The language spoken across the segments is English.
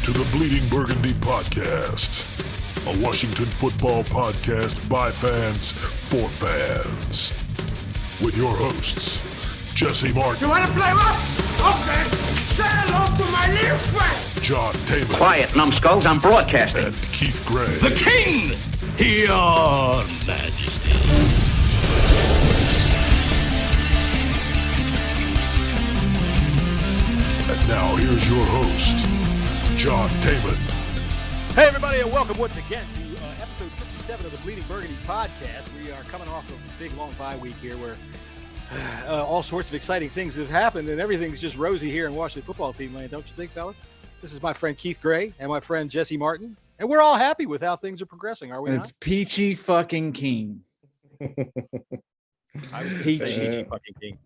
to the Bleeding Burgundy podcast, a Washington football podcast by fans for fans. With your hosts, Jesse Martin. You want to play what? Okay. Say hello to my little friend. John Taman. Quiet, numbskulls, I'm broadcasting. And Keith Gray. The King, your majesty. And now here's your host, John Taman. Hey everybody, and welcome once again to episode 57 of the Bleeding Burgundy podcast. We are coming off of a big long bye week here where all sorts of exciting things have happened and everything's just rosy here in Washington football team land, don't you think, fellas? This is my friend Keith Gray and my friend Jesse Martin, and we're all happy with how things are progressing, are we It's not? peachy fucking king. Peachy fucking king.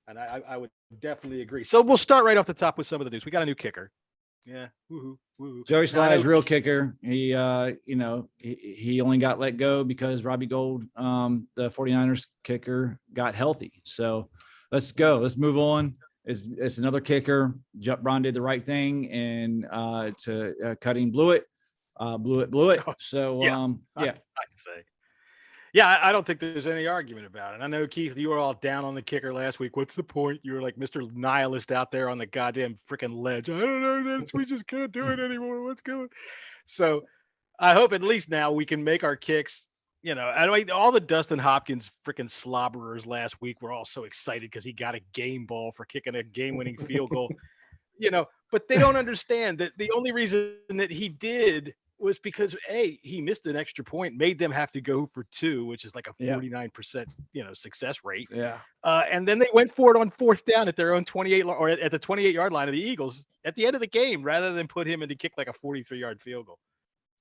And I would definitely agree. So we'll start right off the top with some of the news. We got a new kicker. Yeah. Woohoo. Woohoo. Joey Sly's real kicker. He, he only got let go because Robbie Gould, the 49ers kicker, got healthy. So let's go. Let's move on. It's another kicker. Ron did the right thing and cutting blew it. So I'd say. Yeah, I don't think there's any argument about it. I know, Keith, you were all down on the kicker last week. What's the point? You were like Mr. Nihilist out there on the goddamn freaking ledge. I don't know. We just can't do it anymore. What's going? So I hope at least now we can make our kicks. You know, I mean, all the Dustin Hopkins freaking slobberers last week were all so excited because he got a game ball for kicking a game-winning field goal. You know, but they don't understand that the only reason that he did was because he missed an extra point, made them have to go for two, which is like a 49%, success rate. Yeah. And then they went for it on fourth down at their own 28 or at the 28-yard line of the Eagles at the end of the game, rather than put him in to kick like a 43-yard field goal.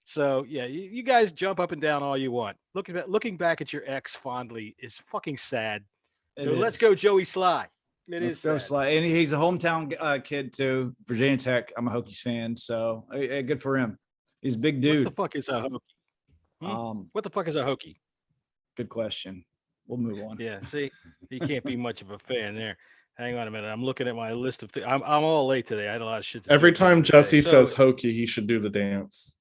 So yeah, you guys jump up and down all you want. Looking back at your ex fondly is fucking sad. So let's go, Joey Sly. Let's go, Sly. And he's a hometown kid too, Virginia Tech. I'm a Hokies fan, so good for him. He's a big dude. What the fuck is a Hokie? What the fuck is a Hokie? Good question. We'll move on. Yeah, see, you can't be much of a fan there. Hang on a minute. I'm looking at my list of things. I'm all late today. I had a lot of shit to Every do time today. Jesse says hokey, he should do the dance.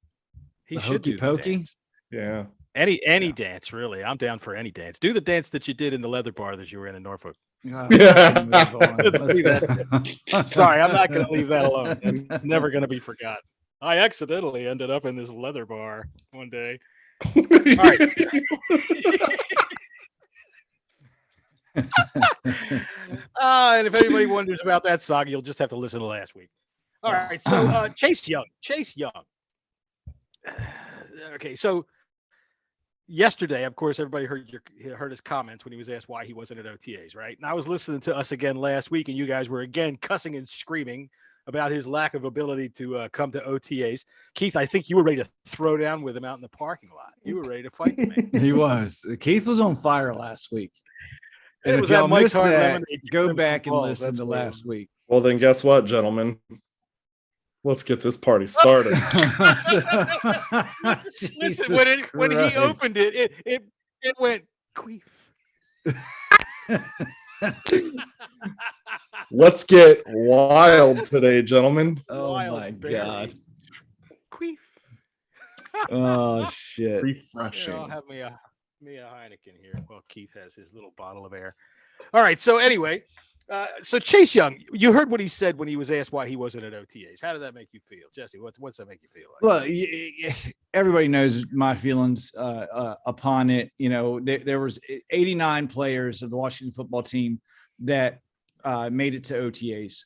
He should do the pokey. dance. Yeah. Any dance, really. I'm down for any dance. Do the dance that you did in the leather bar that you were in Norfolk. Yeah. Let's do that. Sorry, I'm not going to leave that alone. It's never going to be forgotten. I accidentally ended up in this leather bar one day. All right. And if anybody wonders about that saga, you'll just have to listen to last week. All right. So Chase Young. Okay. So yesterday, of course, everybody heard his comments when he was asked why he wasn't at OTAs, right? And I was listening to us again last week, and you guys were again cussing and screaming about his lack of ability to come to OTAs. Keith, I think you were ready to throw down with him out in the parking lot. You were ready to fight the man. He was. Keith was on fire last week. And if y'all missed that, go back and listen to last week. Well, then guess what, gentlemen? Let's get this party started. Listen, when he opened it, it went queef. Let's get wild today, gentlemen. Oh Wild my berry. God. Queef. Oh shit. Refreshing. I'll have me a Heineken here. Well, Keith has his little bottle of air. All right. So anyway, so Chase Young, you heard what he said when he was asked why he wasn't at OTAs. How did that make you feel, Jesse? What's that make you feel like? Well, everybody knows my feelings upon it. You know, there was 89 players of the Washington football team that made it to OTAs.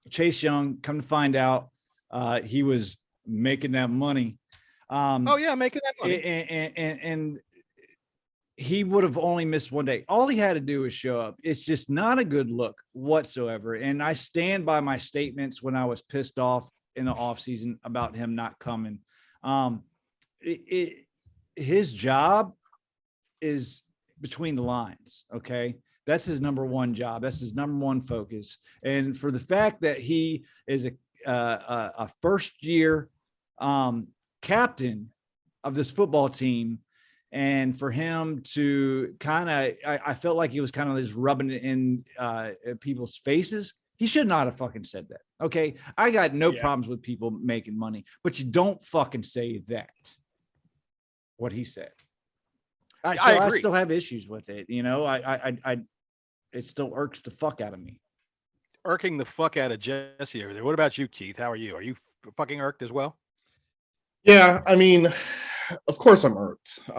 Chase Young, come to find out, he was making that money. Making that money. And he would have only missed one day. All he had to do was show up. It's just not a good look whatsoever. And I stand by my statements when I was pissed off in the offseason about him not coming. His job is between the lines. Okay. That's his number one job. That's his number one focus. And for the fact that he is a first year captain of this football team, and for him to kind of, I felt like he was kind of just rubbing it in people's faces He should not have fucking said that. Okay. I got no problems with people making money, but you don't fucking say that. What he said. I agree. I still have issues with it. You know, it still irks the fuck out of me. Irking the fuck out of Jesse over there. What about you, Keith? How are you? Are you fucking irked as well? Yeah, I mean, of course I'm irked. You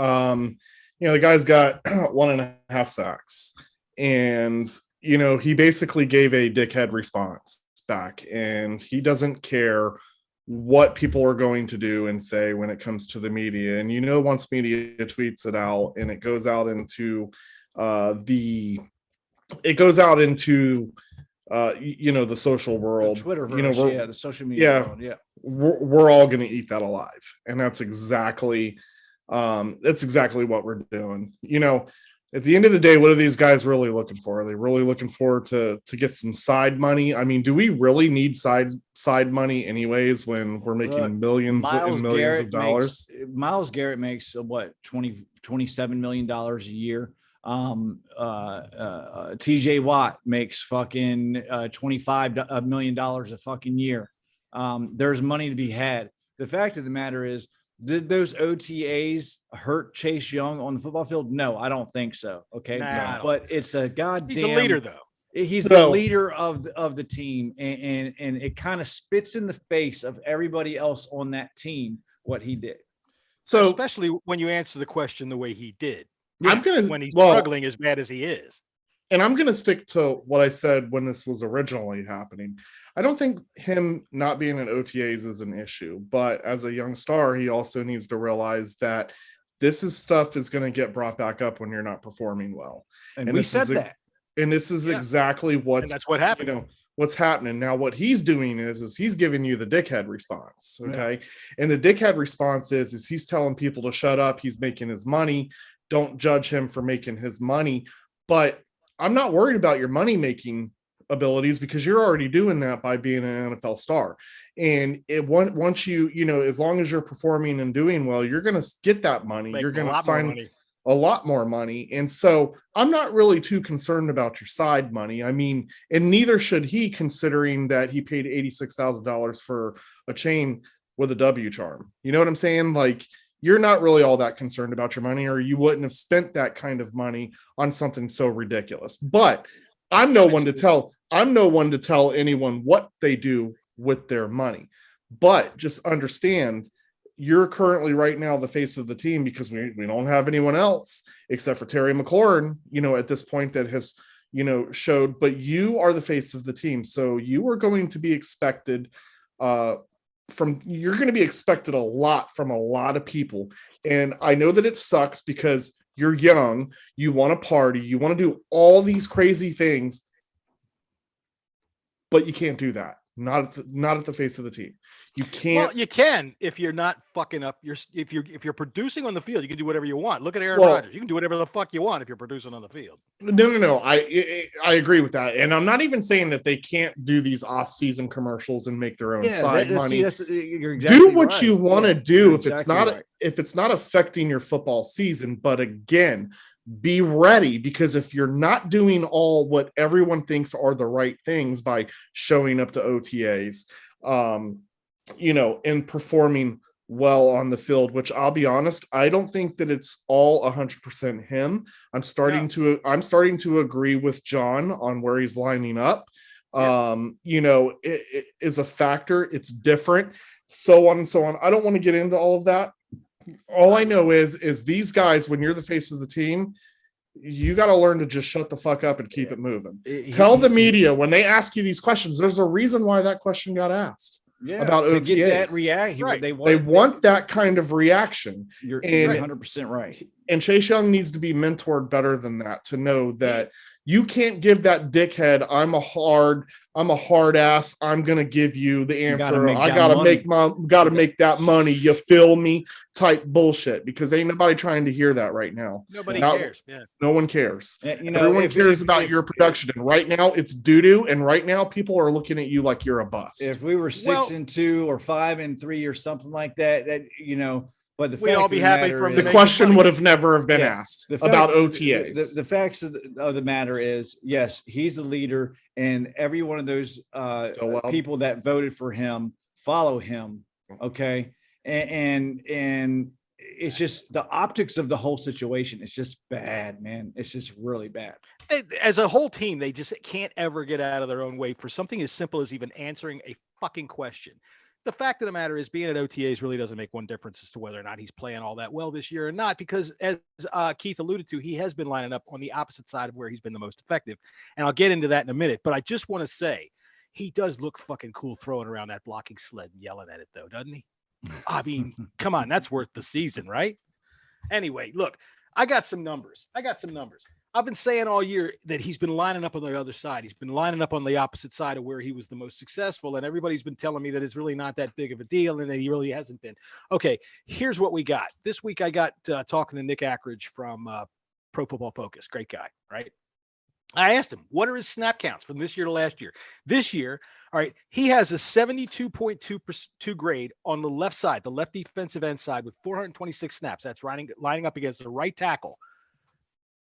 know, the guy's got 1.5 sacks, and you know, he basically gave a dickhead response back, and he doesn't care what people are going to do and say when it comes to the media. And you know, once media tweets it out and it goes out into the social world, the Twitterverse, you know, the social media world, we're all going to eat that alive. And that's exactly what we're doing. You know, at the end of the day, what are these guys really looking for? Are they really looking for to get some side money? I mean, do we really need side money anyways when we're making millions and millions of dollars? Myles Garrett makes $27 million a year. TJ Watt makes fucking $25 million a fucking year. There's money to be had. The fact of the matter is, did those OTAs hurt Chase Young on the football field? No, I don't think so. Okay. But it's a goddamn. He's a leader, though. He's the leader of the team. And it kind of spits in the face of everybody else on that team what he did. So, especially when you answer the question the way he did. When he's struggling as bad as he is. And I'm going to stick to what I said when this was originally happening. I don't think him not being in OTAs is an issue, but as a young star, he also needs to realize that this stuff is going to get brought back up when you're not performing well. And we said that. And this is exactly that's what happened. You know, what's happening now. What he's doing is he's giving you the dickhead response. Okay. Yeah. And the dickhead response is he's telling people to shut up. He's making his money. Don't judge him for making his money. But I'm not worried about your money making abilities because you're already doing that by being an NFL star. And once you know, as long as you're performing and doing well, you're going to get that money. You're going to sign a lot more money. And so I'm not really too concerned about your side money. I mean, and neither should he, considering that he paid $86,000 for a chain with a W charm. You know what I'm saying? Like, you're not really all that concerned about your money, or you wouldn't have spent that kind of money on something so ridiculous. But I'm no one to tell anyone what they do with their money. But just understand, you're currently right now the face of the team because we don't have anyone else except for Terry McLaurin, you know, at this point that has, you know, showed, but you are the face of the team. So you are going to be expected you're going to be expected a lot from a lot of people. And I know that it sucks because you're young, you want to party, you want to do all these crazy things, but you can't do that. Not at the face of the team. You can't. Well, you can if you're not fucking up if you're producing on the field, you can do whatever you want. Look at Aaron Rodgers. You can do whatever the fuck you want if you're producing on the field. No. I agree with that. And I'm not even saying that they can't do these off-season commercials and make their own side money. You're exactly do what you want to do if exactly it's not affecting your football season. But again, be ready, because if you're not doing all what everyone thinks are the right things by showing up to OTAs, you know, and performing well on the field, which I'll be honest, I don't think that it's all 100% him. I'm starting to agree with John on where he's lining up. You know, it is a factor. It's different, so on and so on. I don't want to get into all of that. All I know is these guys, when you're the face of the team, you got to learn to just shut the fuck up and keep it moving. Tell the media when they ask you these questions, there's a reason why that question got asked. About OTAs. Get that reaction. Right. They want that kind of reaction. You're 100% right. And Chase Young needs to be mentored better than that, to know that you can't give that dickhead, I'm a hard ass, I'm gonna give you the answer. I gotta make that money. You feel me? Type bullshit, because ain't nobody trying to hear that right now. Nobody cares. Yeah. No one cares. You know, everyone cares about your production. And right now it's doo-doo. And right now people are looking at you like you're a bust. If we were 6-2 or 5-3 or something like that, you know, But the We'd all fact be of the happy matter for him The to is- make question money. would have never been Yeah. asked The fact- about OTAs. The facts of the matter is, yes, he's the leader, and every one of those Stillwell. people that voted for him follow him. Okay, and it's just the optics of the whole situation. It's just bad, man. It's just really bad. As a whole team, they just can't ever get out of their own way for something as simple as even answering a fucking question. The fact of the matter is, being at OTAs really doesn't make one difference as to whether or not he's playing all that well this year or not, because as Keith alluded to, he has been lining up on the opposite side of where he's been the most effective. And I'll get into that in a minute. But I just want to say, he does look fucking cool throwing around that blocking sled and yelling at it, though, doesn't he? I mean, come on, that's worth the season, right? Anyway, look, I got some numbers. I've been saying all year that he's been lining up on the other side. He's been lining up on the opposite side of where he was the most successful. And everybody's been telling me that it's really not that big of a deal and that he really hasn't been. Okay, here's what we got. This week I got talking to Nick Ackridge from Pro Football Focus. Great guy, right? I asked him, what are his snap counts from this year to last year? This year, all right, he has a 72.2 grade on the left side, the left defensive end side, with 426 snaps. That's lining up against the right tackle.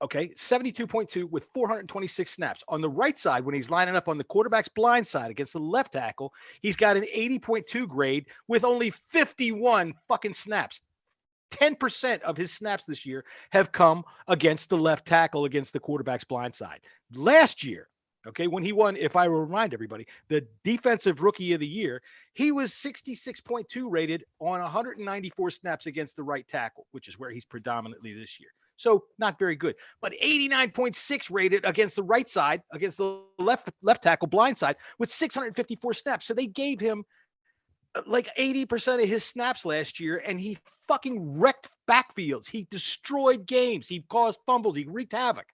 Okay, 72.2 with 426 snaps. On the right side, when he's lining up on the quarterback's blind side against the left tackle, he's got an 80.2 grade with only 51 fucking snaps. 10% of his snaps this year have come against the left tackle against the quarterback's blind side. Last year, okay, when he won, if I remind everybody, the defensive rookie of the year, he was 66.2 rated on 194 snaps against the right tackle, which is where he's predominantly this year. So not very good, but 89.6 rated against the right side, against the left tackle blind side with 654 snaps. So they gave him like 80% of his snaps last year, and he fucking wrecked backfields. He destroyed games. He caused fumbles. He wreaked havoc.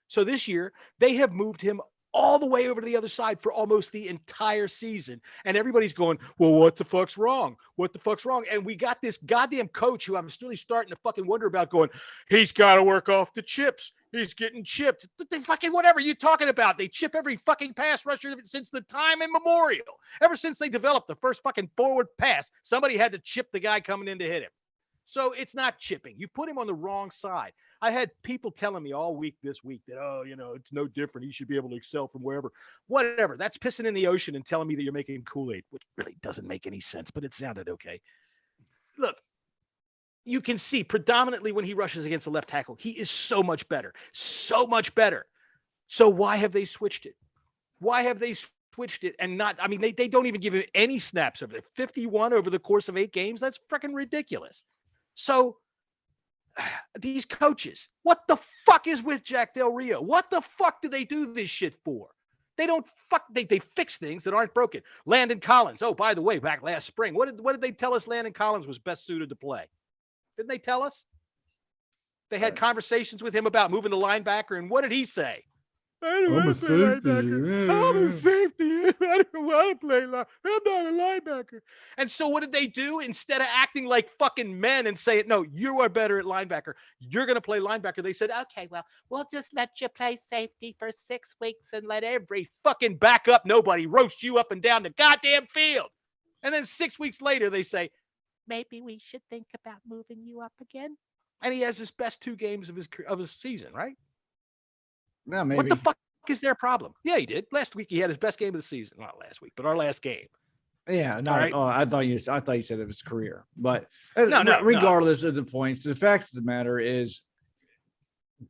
So this year, they have moved him all the way over to the other side for almost the entire season. And everybody's going, well, what the fuck's wrong? What the fuck's wrong? And we got this goddamn coach who I'm really starting to fucking wonder about, going, he's got to work off the chips. He's getting chipped. They fucking whatever you talking about. They chip every fucking pass rusher since the time immemorial. Ever since they developed the first fucking forward pass, somebody had to chip the guy coming in to hit him. So it's not chipping. You put him on the wrong side. I had people telling me all week this week that, oh, you know, it's no different. He should be able to excel from wherever. Whatever. That's pissing in the ocean and telling me that you're making Kool-Aid, which really doesn't make any sense, but it sounded okay. Look, you can see predominantly when he rushes against the left tackle, he is so much better. So much better. So why have they switched it? Why have they switched it and not, I mean, they don't even give him any snaps over there. 51 over the course of 8 games. That's freaking ridiculous. So these coaches, what the fuck is with Jack Del Rio? What the fuck do they do this shit for? They don't they fix things that aren't broken. Landon Collins. Oh, by the way, back last spring, what did they tell us Landon Collins was best suited to play? Didn't they tell us? They had conversations with him about moving to linebacker, and what did he say? I don't want to play linebacker. I'm a safety. I don't want to play linebacker. I'm not a linebacker. And so what did they do? Instead of acting like fucking men and saying, no, you are better at linebacker, you're going to play linebacker, they said, okay, well, we'll just let you play safety for 6 weeks and let every fucking backup nobody roast you up and down the goddamn field. And then 6 weeks later, they say, maybe we should think about moving you up again. And he has his best 2 games of his season, right? No, maybe. What the fuck is their problem? Yeah, he did. Last week he had his best game of the season. Not last week, but our last game. Yeah, no. Right. Oh, I thought you said it was career, but No, regardless of the points, the facts of the matter is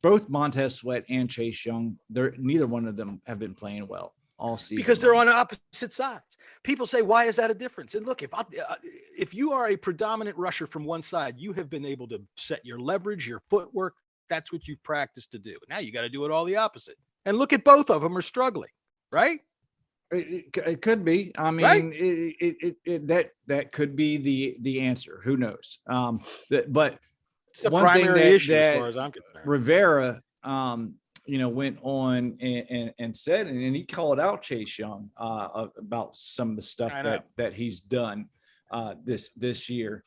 both Montez Sweat and Chase Young, neither one of them have been playing well all season because they're on opposite sides. People say, why is that a difference? And look, if you are a predominant rusher from one side, you have been able to set your leverage, your footwork. That's what you've practiced to do. Now you got to do it all the opposite. And look at both of them are struggling, right? It could be. I mean, right? That could be the answer. Who knows? But it's the one primary thing issue as far as I'm concerned. Rivera, went on and said, and he called out Chase Young about some of the stuff that he's done this year.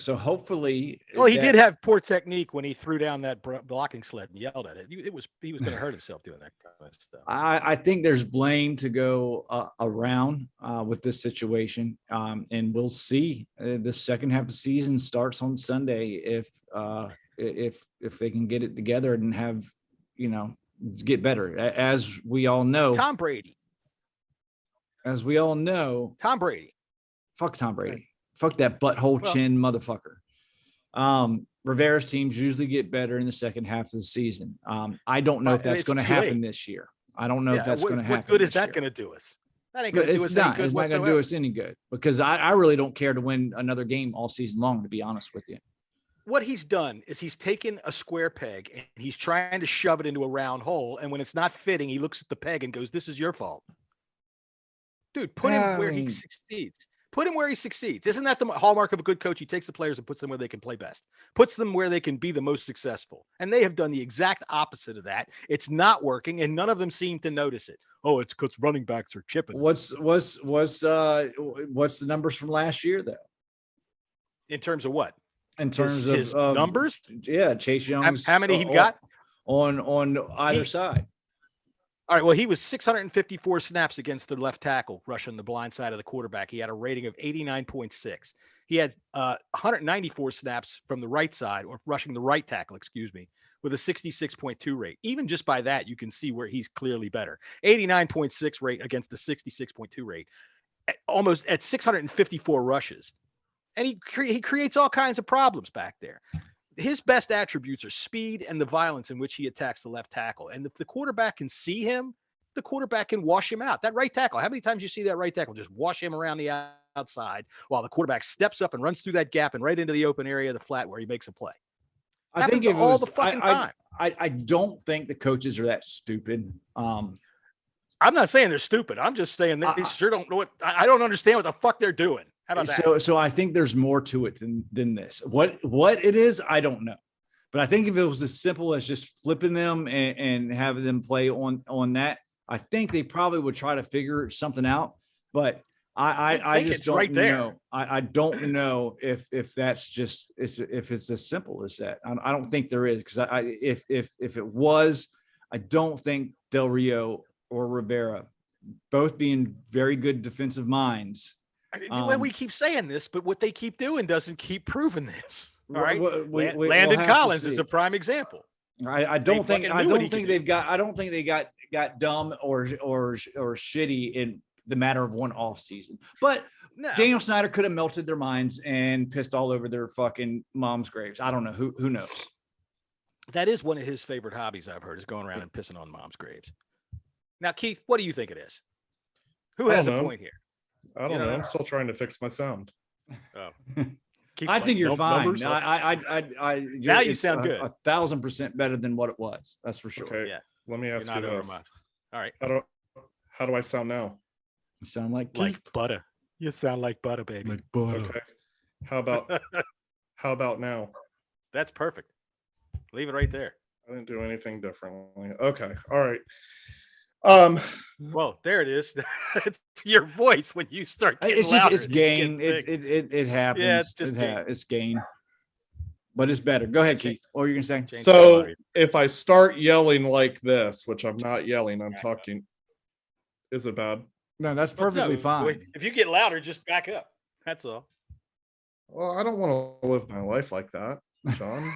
So hopefully, Well, he did have poor technique when he threw down that blocking sled and yelled at it. He was going to hurt himself doing that kind of stuff. I think there's blame to go around with this situation, and we'll see. The second half of the season starts on Sunday if they can get it together and have, get better. As we all know, Tom Brady. As we all know, Tom Brady. Fuck Tom Brady. Fuck that butthole chin motherfucker. Rivera's teams usually get better in the second half of the season. I don't know if that's going to happen this year. I don't know if that's going to happen. What good is that going to do us? That ain't going to do us any good. It's not going to do us any good because I really don't care to win another game all season long, to be honest with you. What he's done is he's taken a square peg and he's trying to shove it into a round hole. And when it's not fitting, he looks at the peg and goes, "This is your fault." Dude, put him where he succeeds. Put him where he succeeds. Isn't that the hallmark of a good coach? He takes the players and puts them where they can play best, puts them where they can be the most successful. And they have done the exact opposite of that. It's not working, and none of them seem to notice it. Oh, it's because running backs are chipping. What's the numbers from last year though? In terms of what? In terms his of numbers? Yeah, Chase Young's. How many he got on either side? All right, well, he was 654 snaps against the left tackle, rushing the blind side of the quarterback. He had a rating of 89.6. He had 194 snaps from the right side, or rushing the right tackle, with a 66.2 rate. Even just by that, you can see where he's clearly better. 89.6 rate against the 66.2 rate, almost at 654 rushes. And he creates all kinds of problems back there. His best attributes are speed and the violence in which he attacks the left tackle. And if the quarterback can see him, the quarterback can wash him out. That right tackle, how many times you see that right tackle just wash him around the outside while the quarterback steps up and runs through that gap and right into the open area of the flat where he makes a play? I think it all the fucking time. I don't think the coaches are that stupid. I'm not saying they're stupid. I'm just saying they sure don't know what. I don't understand what the fuck they're doing. How about that? So I think there's more to it than this. What it is, I don't know. But I think if it was as simple as just flipping them and having them play on that, I think they probably would try to figure something out. But I just don't right know. I don't know if that's just if it's as simple as that. I don't think there is, because if it was, I don't think Del Rio or Rivera, both being very good defensive minds. We keep saying this, but what they keep doing doesn't keep proving this. All right, Landon Collins is a prime example. I don't think they got dumb or shitty in the matter of one off season. But no. Daniel Snyder could have melted their minds and pissed all over their fucking mom's graves. I don't know. Who knows? That is one of his favorite hobbies, I've heard, is going around and pissing on mom's graves. Now, Keith, what do you think it is? Who has a point here? I don't know. I'm still trying to fix my sound. Oh. I think you're fine. Now you sound good. 1,000% better than what it was. That's for sure. Okay. Yeah. Let me ask you this. All right. How do I sound now? You sound like butter. You sound like butter, baby. Like butter. Okay. How about now? That's perfect. Leave it right there. I didn't do anything differently. Okay. All right. Well, there it is. It's your voice when you start. It's gain. It happens. Yeah, it's just it's gain. But it's better. Go ahead, Keith. What are you gonna say? So if I start yelling like this, which I'm not yelling, I'm talking. Is it bad? No, that's perfectly fine. If you get louder, just back up. That's all. Well, I don't want to live my life like that, John.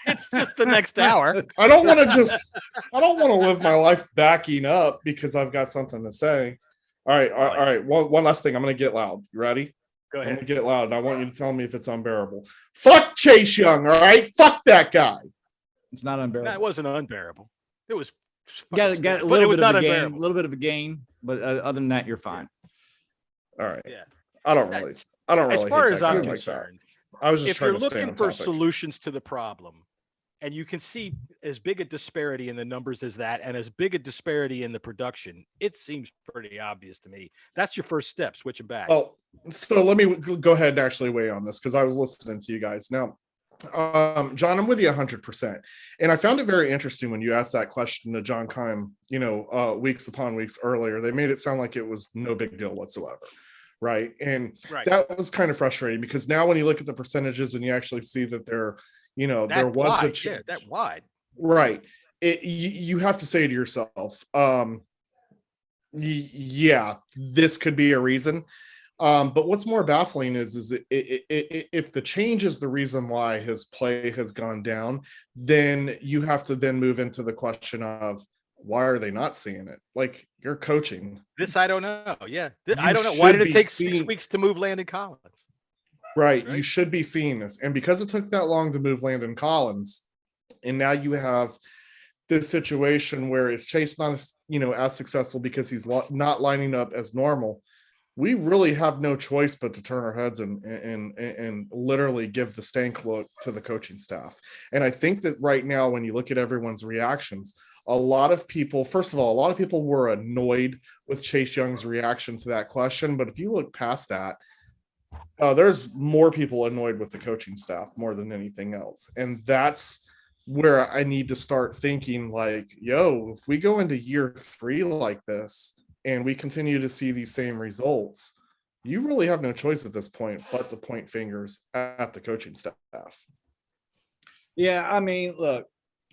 It's just the next hour. I don't want to live my life backing up because I've got something to say. All right. One last thing. I'm going to get loud. You ready? Go ahead. I'm going to get loud, and I want you to tell me if it's unbearable. Fuck Chase Young, all right? Fuck that guy. It's not unbearable. No, it wasn't unbearable. It was got a little bit of a gain, a little bit of a gain, but other than that, you're fine. All right. Yeah. I don't really. As far as I'm concerned, I was just if you're looking for solutions to the problem, and you can see as big a disparity in the numbers as that, and as big a disparity in the production, it seems pretty obvious to me. That's your first step, switching back. Oh, so let me go ahead and actually weigh on this because I was listening to you guys. Now, John, I'm with you 100%. And I found it very interesting when you asked that question to John Keim, weeks upon weeks earlier. They made it sound like it was no big deal whatsoever. right? And Right. that was kind of frustrating because now when you look at the percentages and you actually see that there That was the wide, yeah, that wide. right. You have to say to yourself, yeah, this could be a reason. But what's more baffling is if the change is the reason why his play has gone down, then you have to then move into the question of why are they not seeing it? Like, you're coaching. This I don't know. Yeah, I You don't know. Why should did it be take seeing- 6 weeks to move Landon Collins? Right. You Right? should be seeing this. And because it took that long to move Landon Collins, and now you have this situation where is Chase not as successful because he's not lining up as normal. We really have no choice but to turn our heads and literally give the stank look to the coaching staff. And I think that right now, when you look at everyone's reactions, a lot of people were annoyed with Chase Young's reaction to that question. But if you look past that, there's more people annoyed with the coaching staff more than anything else. And that's where I need to start thinking like, yo, if we go into year 3 like this, and we continue to see these same results, you really have no choice at this point but to point fingers at the coaching staff. Yeah, I mean, look,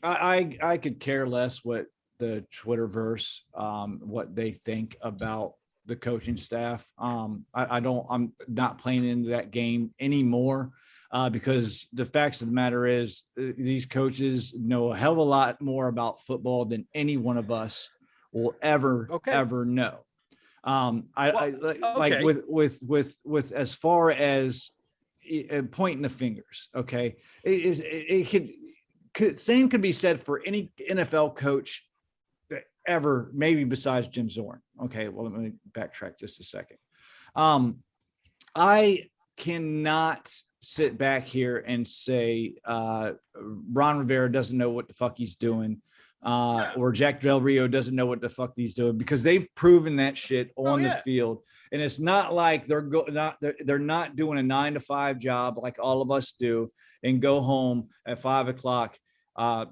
I could care less what the Twitterverse, what they think about the coaching staff. I'm not playing into that game anymore because the facts of the matter is these coaches know a hell of a lot more about football than any one of us will ever know. Like with as far as pointing the fingers. Okay. It could same could be said for any NFL coach ever, maybe besides Jim Zorn. Okay. Well, let me backtrack just a second. I cannot sit back here and say Ron Rivera doesn't know what the fuck he's doing. Or Jack Del Rio doesn't know what the fuck he's doing, because they've proven that shit on the field. And it's not like they're not doing a 9 to 5 job like all of us do and go home at 5 o'clock.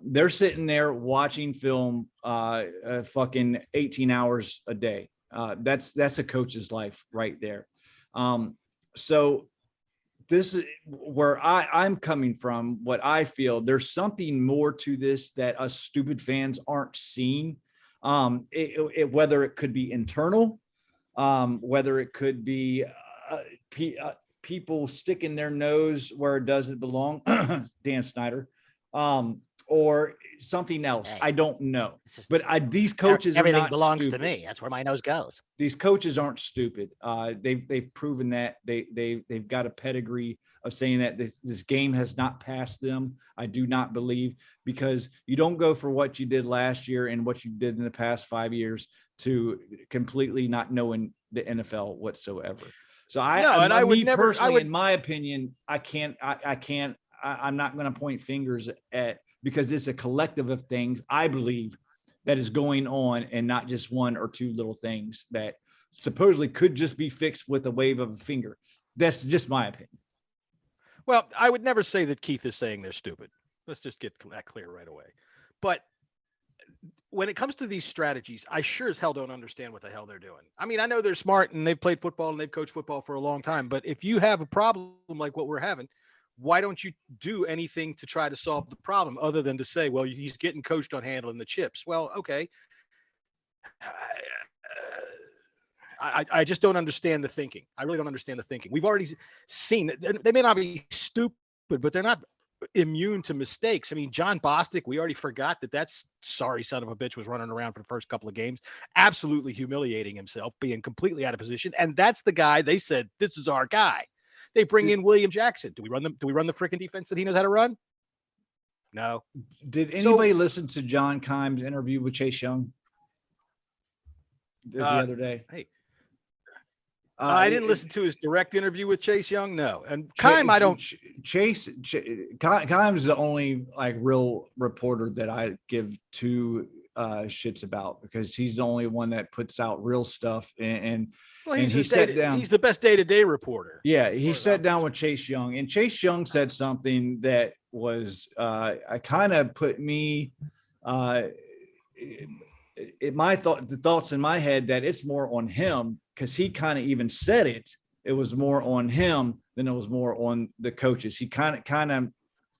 They're sitting there watching film fucking 18 hours a day. That's a coach's life right there. So this is where I'm coming from. What I feel, there's something more to this that us stupid fans aren't seeing. Whether it could be internal, whether it could be people sticking their nose where it doesn't belong, Dan Snyder, or something else. Hey, I don't know. But these coaches everything are not belongs stupid. to me. That's where my nose goes. These coaches aren't stupid. They've proven that they've got a pedigree of saying that this game has not passed them. I do not believe, because you don't go for what you did last year and what you did in the past 5 years to completely not knowing the NFL whatsoever. So in my opinion, I'm not going to point fingers at, because it's a collective of things, I believe, that is going on, and not just one or two little things that supposedly could just be fixed with a wave of a finger. That's just my opinion. Well, I would never say that Keith is saying they're stupid. Let's just get that clear right away. But when it comes to these strategies, I sure as hell don't understand what the hell they're doing. I mean, I know they're smart and they've played football and they've coached football for a long time, but if you have a problem like what we're having, why don't you do anything to try to solve the problem other than to say, well, he's getting coached on handling the chips? Well, okay. I just don't understand the thinking. I really don't understand the thinking. We've already seen that they may not be stupid, but they're not immune to mistakes. I mean, John Bostic, we already forgot that's sorry son of a bitch was running around for the first couple of games, absolutely humiliating himself, being completely out of position. And that's the guy they said, this is our guy. They bring in William Jackson. Do we run the freaking defense that he knows how to run? No. Did anybody listen to John Keim's interview with Chase Young the other day? Hey, I didn't listen to his direct interview with Chase Young. No. And Keim, I don't. Keim's the only like real reporter that I give two shits about, because he's the only one that puts out real stuff. Well, he sat down. He's the best day-to-day reporter. Yeah, he sat down with Chase Young, and Chase Young said something that was I kind of put me the thoughts in my head that it's more on him, because he kind of even said it it was more on him than it was more on the coaches. He kind of,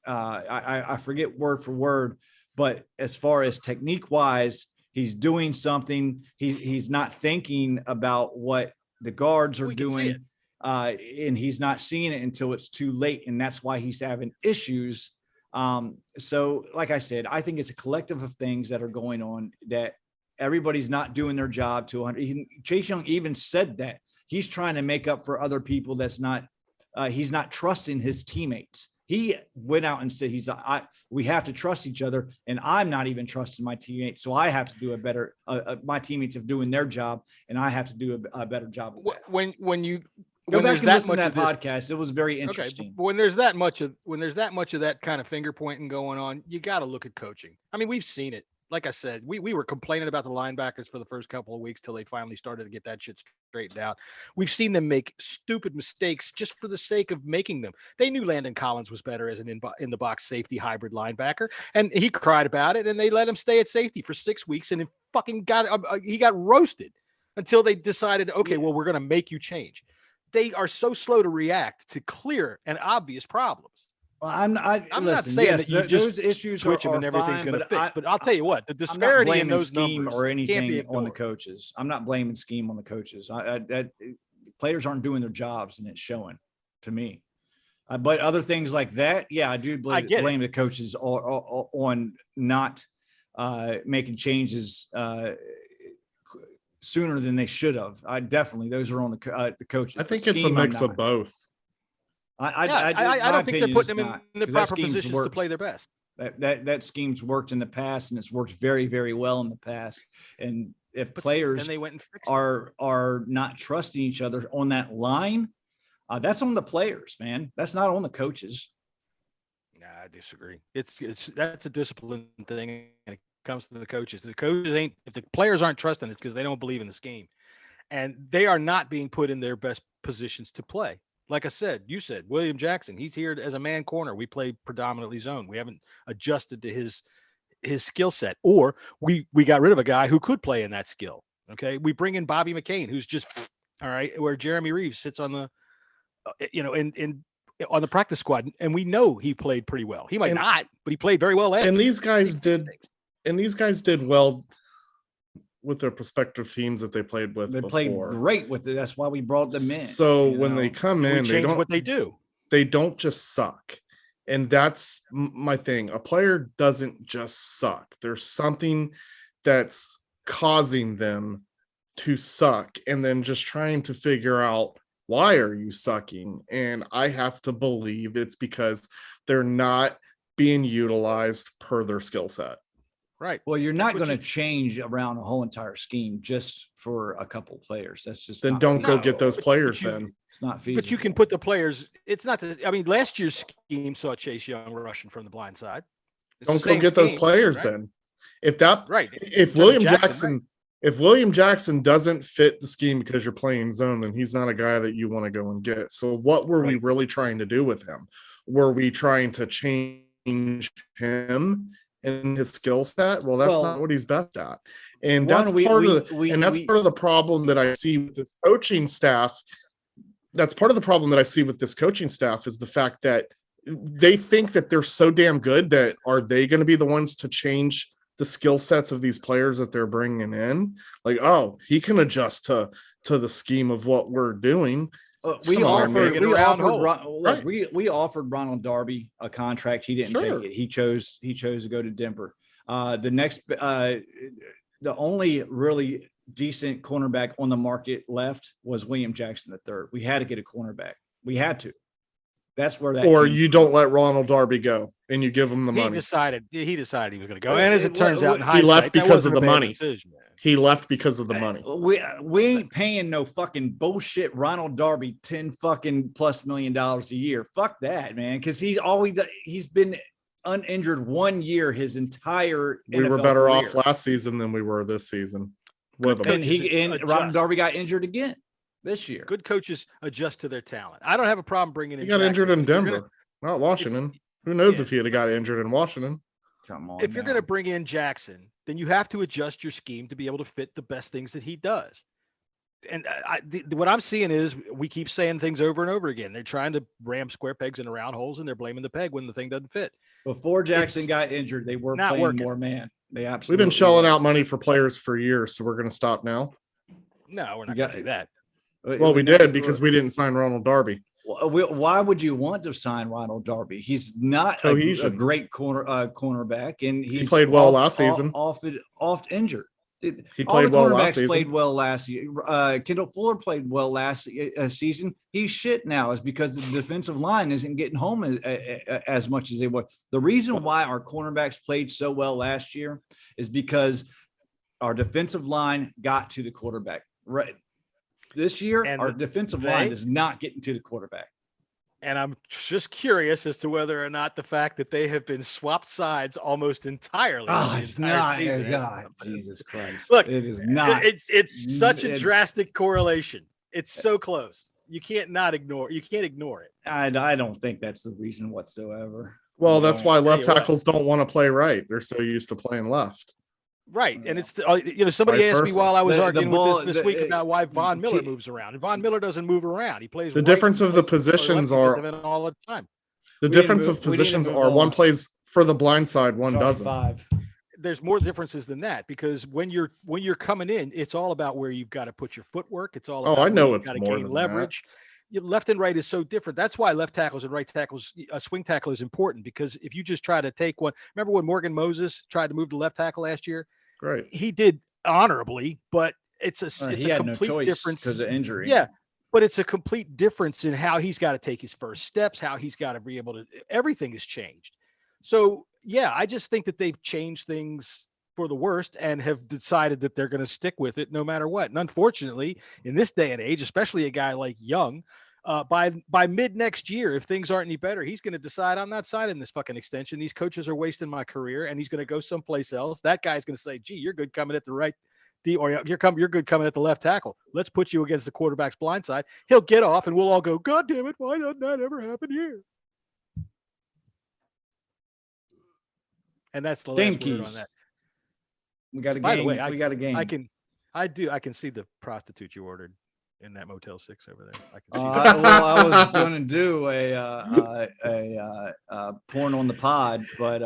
I forget word for word, but as far as technique wise, he's doing something. He's not thinking about what the guards are doing, and he's not seeing it until it's too late, and that's why he's having issues. So, like I said, I think it's a collective of things that are going on that everybody's not doing their job to 100. Chase Young even said that he's trying to make up for other people. That's not. He's not trusting his teammates. He went out and said, we have to trust each other. And I'm not even trusting my teammates. So I have to do a better, my teammates are doing their job, and I have to do a better job of that. When you go back and listen to that podcast, podcast, it was very interesting. Okay, but when there's that much of that kind of finger pointing going on, you got to look at coaching. I mean, we've seen it. Like I said, we were complaining about the linebackers for the first couple of weeks till they finally started to get that shit straightened out. We've seen them make stupid mistakes just for the sake of making them. They knew Landon Collins was better as an in the box safety hybrid linebacker, and he cried about it, and they let him stay at safety for 6 weeks, and he got roasted until they decided, okay, well, we're going to make you change. They are so slow to react to clear and obvious problems. Well, I'm not saying that you just issues switch them and everything's going to fix. But I'll tell you what, the disparity in those scheme numbers or anything can't be on the coaches. I'm not blaming scheme on the coaches. Players aren't doing their jobs, and it's showing to me. But other things like that, yeah, I do blame the coaches on not making changes sooner than they should have. Those are on the coaches. I think it's a mix of both. I don't think they're putting them in the proper positions to play their best. That scheme's worked in the past, and it's worked very, very well in the past. And if players are not trusting each other on that line, that's on the players, man. That's not on the coaches. Nah, I disagree. That's a discipline thing, and it comes to the coaches. The coaches if the players aren't trusting, it's because they don't believe in the scheme, and they are not being put in their best positions to play. Like I said, you said William Jackson, he's here as a man corner. We play predominantly zone. We haven't adjusted to his skill set, or we got rid of a guy who could play in that skill. Okay. We bring in Bobby McCain, who's just all right, where Jeremy Reeves sits on the, on the practice squad. And we know he played pretty well. He might not, but he played very well. And these guys did well with their prospective teams that they played with. They played great with it. That's why we brought them in. So when they come in, they don't what they do. They don't just suck. And that's my thing. A player doesn't just suck. There's something that's causing them to suck, and then just trying to figure out, why are you sucking? And I have to believe it's because they're not being utilized per their skill set. Right. Well, you're not going to change around a whole entire scheme just for a couple players. That's just then don't go get those players. Then it's not feasible. But you can put the players. It's not. Last year's scheme saw Chase Young rushing from the blind side. Don't go get those players then. If that right. If William Jackson doesn't fit the scheme because you're playing zone, then he's not a guy that you want to go and get. So what were we really trying to do with him? Were we trying to change him in his skill set? Well, that's not what he's best at. And that's part of the problem that I see with this coaching staff. That's part of the problem that I see with this coaching staff is the fact that they think that they're so damn good that are they going to be the ones to change the skill sets of these players that they're bringing in? Like, oh, he can adjust to the scheme of what we're doing. We offered Ronald Darby a contract. He didn't take it. He chose to go to Denver. The only really decent cornerback on the market left was William Jackson III. We had to get a cornerback. We had to. That's where that. Or you don't let Ronald Darby go and you give him the money. He decided he was going to go, and as it turns out, in hindsight, he left because of the money. Decision. He left because of the money. We ain't paying no fucking bullshit Ronald Darby $10 fucking plus million a year. Fuck that, man. Because he's been uninjured 1 year his entire. We NFL were better career. off last season than we were this season. With him. And Ronald Darby got injured again this year. Good coaches adjust to their talent. I don't have a problem bringing in. He got injured in Denver, not Washington. Who knows if he had got injured in Washington? Come on. If you're going to bring in Jackson, then you have to adjust your scheme to be able to fit the best things that he does. what I'm seeing is we keep saying things over and over again. They're trying to ram square pegs into round holes, and they're blaming the peg when the thing doesn't fit. Before Jackson It's got injured, they were not playing working. more man. They We've absolutely been shelling were. out money for players for years, so we're going to stop now. No, we're not You going got- to do that. Well, we did because we didn't sign Ronald Darby. Why would you want to sign Ronald Darby? He's not a Cohesion. great cornerback, and He he's played well last season. Off injured. He All the played well last cornerbacks season. played well last year. Kendall Fuller played well last season. He's shit now is because the defensive line isn't getting home as much as they were. The reason why our cornerbacks played so well last year is because our defensive line got to the quarterback. Right. This year, And our defensive line is not getting to the quarterback. And I'm just curious as to whether or not the fact that they have been swapped sides almost entirely. Oh, the it's entire not. season. God, Jesus Christ. Look, it is not. It's such a It's- drastic correlation. It's so close. You can't ignore it. I don't think that's the reason whatsoever. Well, that's why left Tell you what. tackles don't want to play right. They're so used to playing left. Right. And it's, somebody Vice asked me versa. while I was The arguing ball- with this week the- about why Von Miller moves around. And Von Miller doesn't move around. He plays The right difference and of the plays positions left are defensive end all the time. the We need to difference move- of we need to positions move are one on. plays for the blind side, one Sorry, doesn't. 5. There's more differences than that because when you're coming in, it's all about where you've got to put your footwork. It's all Oh, about I know where you've it's got to more gain than that. leverage. Your left and right is so different. That's why left tackles and right tackles, a swing tackle is important because if you just try to take one, remember when Morgan Moses tried to move to left tackle last year? Great. He did honorably, but it's a He had no complete choice difference because of injury. Yeah, but it's a complete difference in how he's got to take his first steps, how he's got to be able to. Everything has changed. So yeah, I just think that they've changed things for the worst and have decided that they're going to stick with it no matter what. And unfortunately, in this day and age, especially a guy like Young, by mid next year, if things aren't any better, he's going to decide I'm not signing this fucking extension. These coaches are wasting my career, and he's going to go someplace else. That guy's going to say, "Gee, you're good coming at the right." Or you're good coming at the left tackle. Let's put you against the quarterback's blind side. He'll get off, and we'll all go, "God damn it! Why doesn't that ever happen here?" And that's the Game last word on keys. that. We got a By the game. way, we got a game. I can see the prostitute you ordered in that Motel 6 over there. I can see I was going to do a porn on the pod, but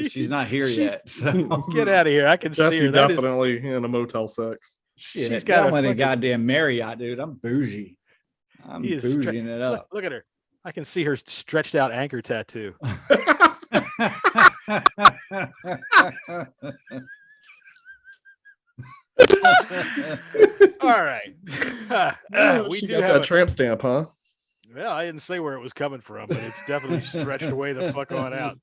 she's not here yet. So get out of here. I can see Jesse her. That is- definitely in a Motel 6. shit, She's got I'm a in a fucking- goddamn Marriott, dude. I'm bougie. I'm He is bougieing it up. Look at her. I can see her stretched out anchor tattoo. All right. We She do got have that a, tramp stamp, huh? well, I didn't say where it was coming from, but it's definitely stretched away the fuck on out.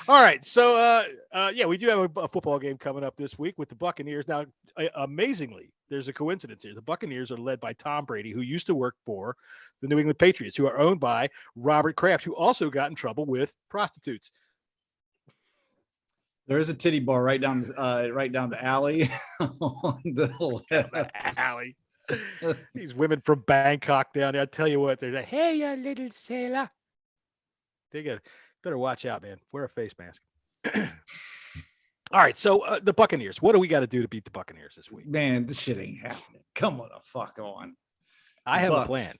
All right. So, yeah, we do have a football game coming up this week with the Buccaneers. Now, amazingly, there's a coincidence here. The Buccaneers are led by Tom Brady, who used to work for the New England Patriots, who are owned by Robert Kraft, who also got in trouble with prostitutes. There is a titty bar right down the alley on the left. Alley. These women from Bangkok down there. I tell you what, they're like, "Hey, you little sailor." They better watch out, man. Wear a face mask. All right, so the Buccaneers. What do we got to do to beat the Buccaneers this week? Man, this shit ain't happening. Come on, the fuck on. I have Bucs. a plan.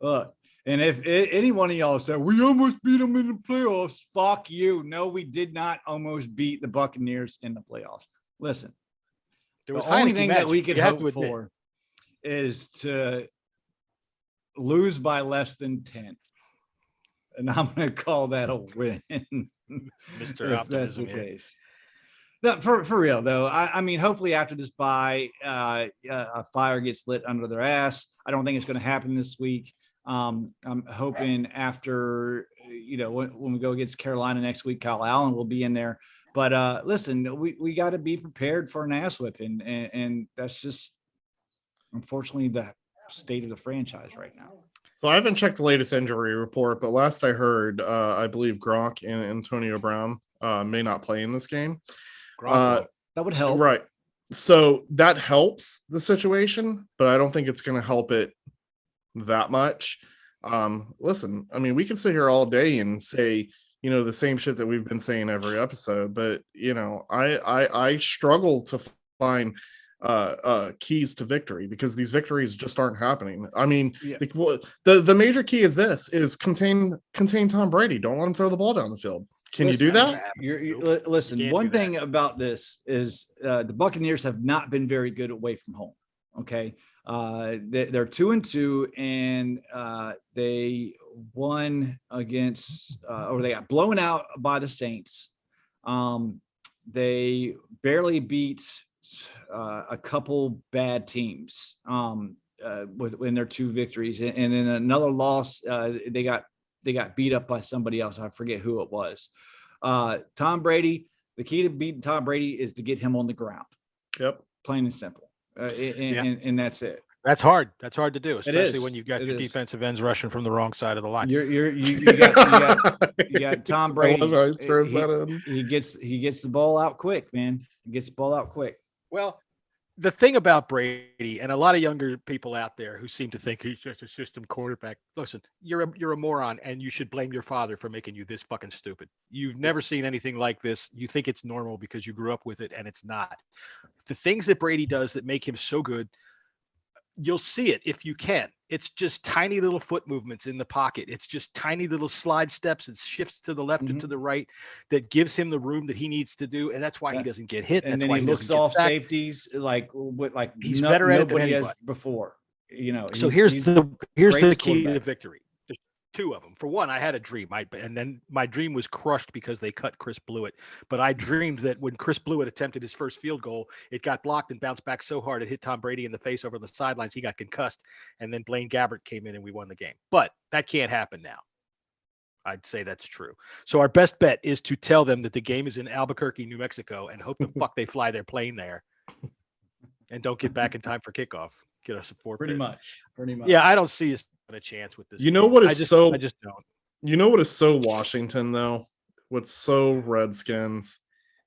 Look, and if any one of y'all said we almost beat them in the playoffs, fuck you. No, we did not almost beat the Buccaneers in the playoffs. Listen, There was the only Heineke thing magic. that we could You have hope to admit. for is to lose by less than 10. And I'm going to call that a win. Mr. If that's Optimism the here. case. No, for real though. I mean, hopefully after this bye, a fire gets lit under their ass. I don't think it's going to happen this week. I'm hoping after, when we go against Carolina next week, Kyle Allen will be in there. But listen, we got to be prepared for an ass whipping, and that's just unfortunately the state of the franchise right now. So I haven't checked the latest injury report, but last I heard, I believe Gronk and Antonio Brown may not play in this game. Gronk. That would help. Right. So that helps the situation, but I don't think it's going to help it that much. Listen, I mean, we can sit here all day and say, the same shit that we've been saying every episode, but I struggle to find keys to victory, because these victories just aren't happening. I mean, the major key is contain Tom Brady. Don't let him throw the ball down the field. Can you do that? Listen, one thing about this is the Buccaneers have not been very good away from home. Okay. They're 2-2, and they won against, or they got blown out by the Saints. They barely beat a couple bad teams in their 2 victories, and in another loss, they got beat up by somebody else. I forget who it was. Tom Brady, the key to beating Tom Brady is to get him on the ground. Yep. Plain and simple. And that's it. That's hard. That's hard to do, especially when you've got your defensive ends rushing from the wrong side of the line. You got Tom Brady. He gets the ball out quick, man. He gets the ball out quick. Well, the thing about Brady, and a lot of younger people out there who seem to think he's just a system quarterback. Listen, you're a moron, and you should blame your father for making you this fucking stupid. You've never seen anything like this. You think it's normal because you grew up with it, and it's not. The things that Brady does that make him so good, you'll see it if you can. It's just tiny little foot movements in the pocket. It's just tiny little slide steps and shifts to the left and to the right that gives him the room that he needs to do, and that's why he doesn't get hit. And that's then why he looks off safeties like he's better at it than nobody has anybody before. So here's the key to victory. There's 2 of them. For one, I had a dream, and then my dream was crushed because they cut Chris Blewett. But I dreamed that when Chris Blewett attempted his first field goal, it got blocked and bounced back so hard it hit Tom Brady in the face over the sidelines. He got concussed, and then Blaine Gabbert came in and we won the game. But that can't happen now. I'd say that's true. So our best bet is to tell them that the game is in Albuquerque, New Mexico, and hope the fuck they fly their plane there and don't get back in time for kickoff. Get us a forfeit. Pretty much. Yeah, I don't see us a chance with this. You know what is I just don't. You know what is so Washington though? What's so Redskins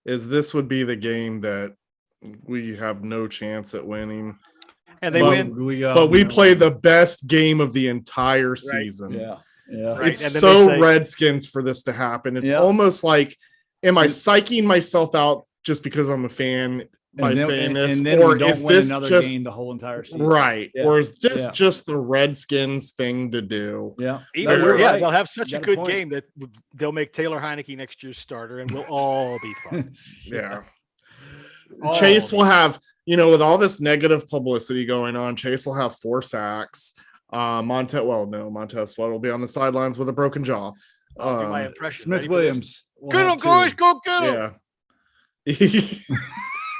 is this would be the game that we have no chance at winning. And they win. But we play the best game of the entire season. Yeah. Right. It's so Redskins for this to happen. It's almost like, am I psyching myself out just because I'm a fan by saying this, or is this just game the whole entire season? Right? Yeah. Or is this just the Redskins thing to do? Yeah, they'll have such a good game that they'll make Taylor Heineke next year's starter, and we'll all be fine. Yeah. Chase will have, with all this negative publicity going on, Chase will have 4 sacks. Montez Sweat will be on the sidelines with a broken jaw. I'll do my impression. Smith Williams. Get him, guys, go get him. Yeah.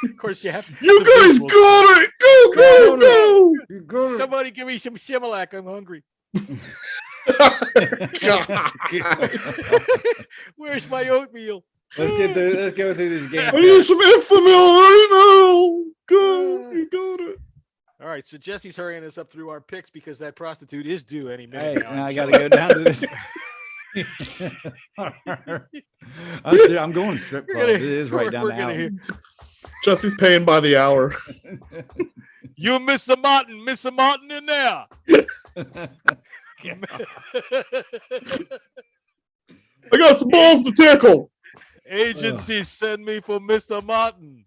Of course, you have. You guys got it. Go. Somebody give me some Similac. I'm hungry. Where's my oatmeal? Let's go through this game. I need some Enfamil right now. Go. You got it. All right, so Jesse's hurrying us up through our picks because that prostitute is due any minute. Hey, now I got to go down to this. I'm going to strip club. It is right down the alley. Jesse's paying by the hour. You miss a Martin in there. I got some balls to tickle. Agency send me for Mr. Martin.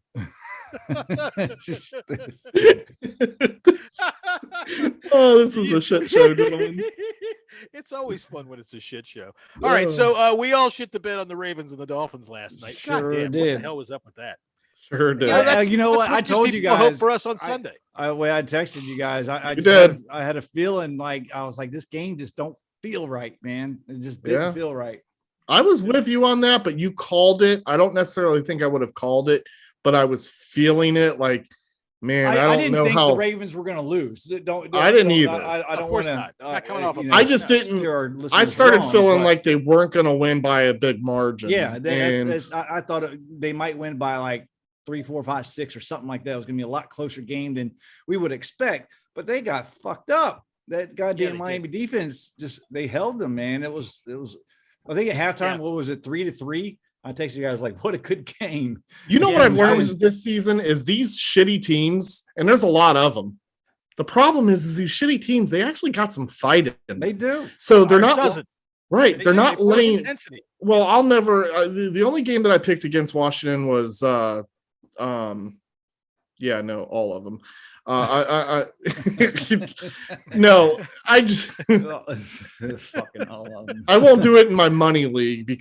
Oh, this is a shit show, gentlemen. It's always fun when it's a shit show. All right, so we all shit the bed on the Ravens and the Dolphins last night. Sure God damn, did. what the hell was up with that? Sure did. You know what? I told you guys. Hope for us on Sunday. I texted you guys. I had a feeling like I was like, this game just don't feel right, man. It just didn't feel right. I was with you on that, but you called it. I don't necessarily think I would have called it, but I was feeling it like, man, I don't know how the Ravens were going to lose. I didn't either. I don't want to. Not coming off. I just didn't. I started feeling like they weren't going to win by a big margin. Yeah, I thought they might win by like 3, 4, 5, 6 or something like that. It was going to be a lot closer game than we would expect, but they got fucked up. That goddamn Miami defense they held them, man. It was. I think at halftime, what was it, 3-3? I texted you guys like, what a good game. You know what I've learned this season is these shitty teams, and there's a lot of them. The problem is these shitty teams, they actually got some fight in them. They do. So they're not right. They're not letting. Intensity. Well, I'll never. The only game that I picked against Washington was Yeah, no, all of them. No, I just It's fucking all of them. I won't do it in my money league,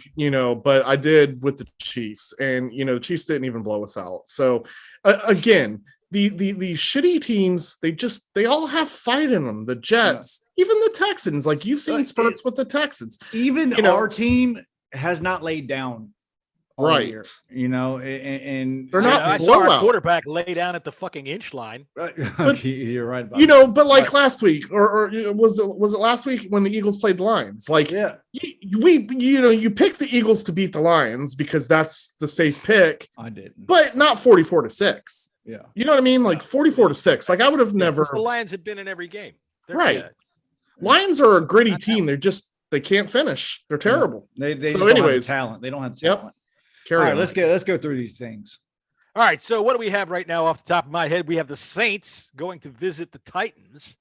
but I did with the Chiefs, and the Chiefs didn't even blow us out. So again, the shitty teams, they all have fight in them. The Jets, even the Texans, like you've seen spurts with the Texans. Even our team has not laid down. Right. Year, and they're not. I saw our quarterback lay down at the fucking inch line. But, you're right about that. But like last week, or was it last week when the Eagles played the Lions? Like, you picked the Eagles to beat the Lions because that's the safe pick. I didn't, but not 44-6. Yeah, you know what I mean? Like 44-6. Like I would have never. The Lions had been in every game. They're right. Good. Lions are a gritty team. They can't finish. They're terrible. They so anyways, don't have the talent. They don't have the talent. Yep. All right, let's go through these things. All right, so what do we have right now off the top of my head? We have the Saints going to visit the Titans.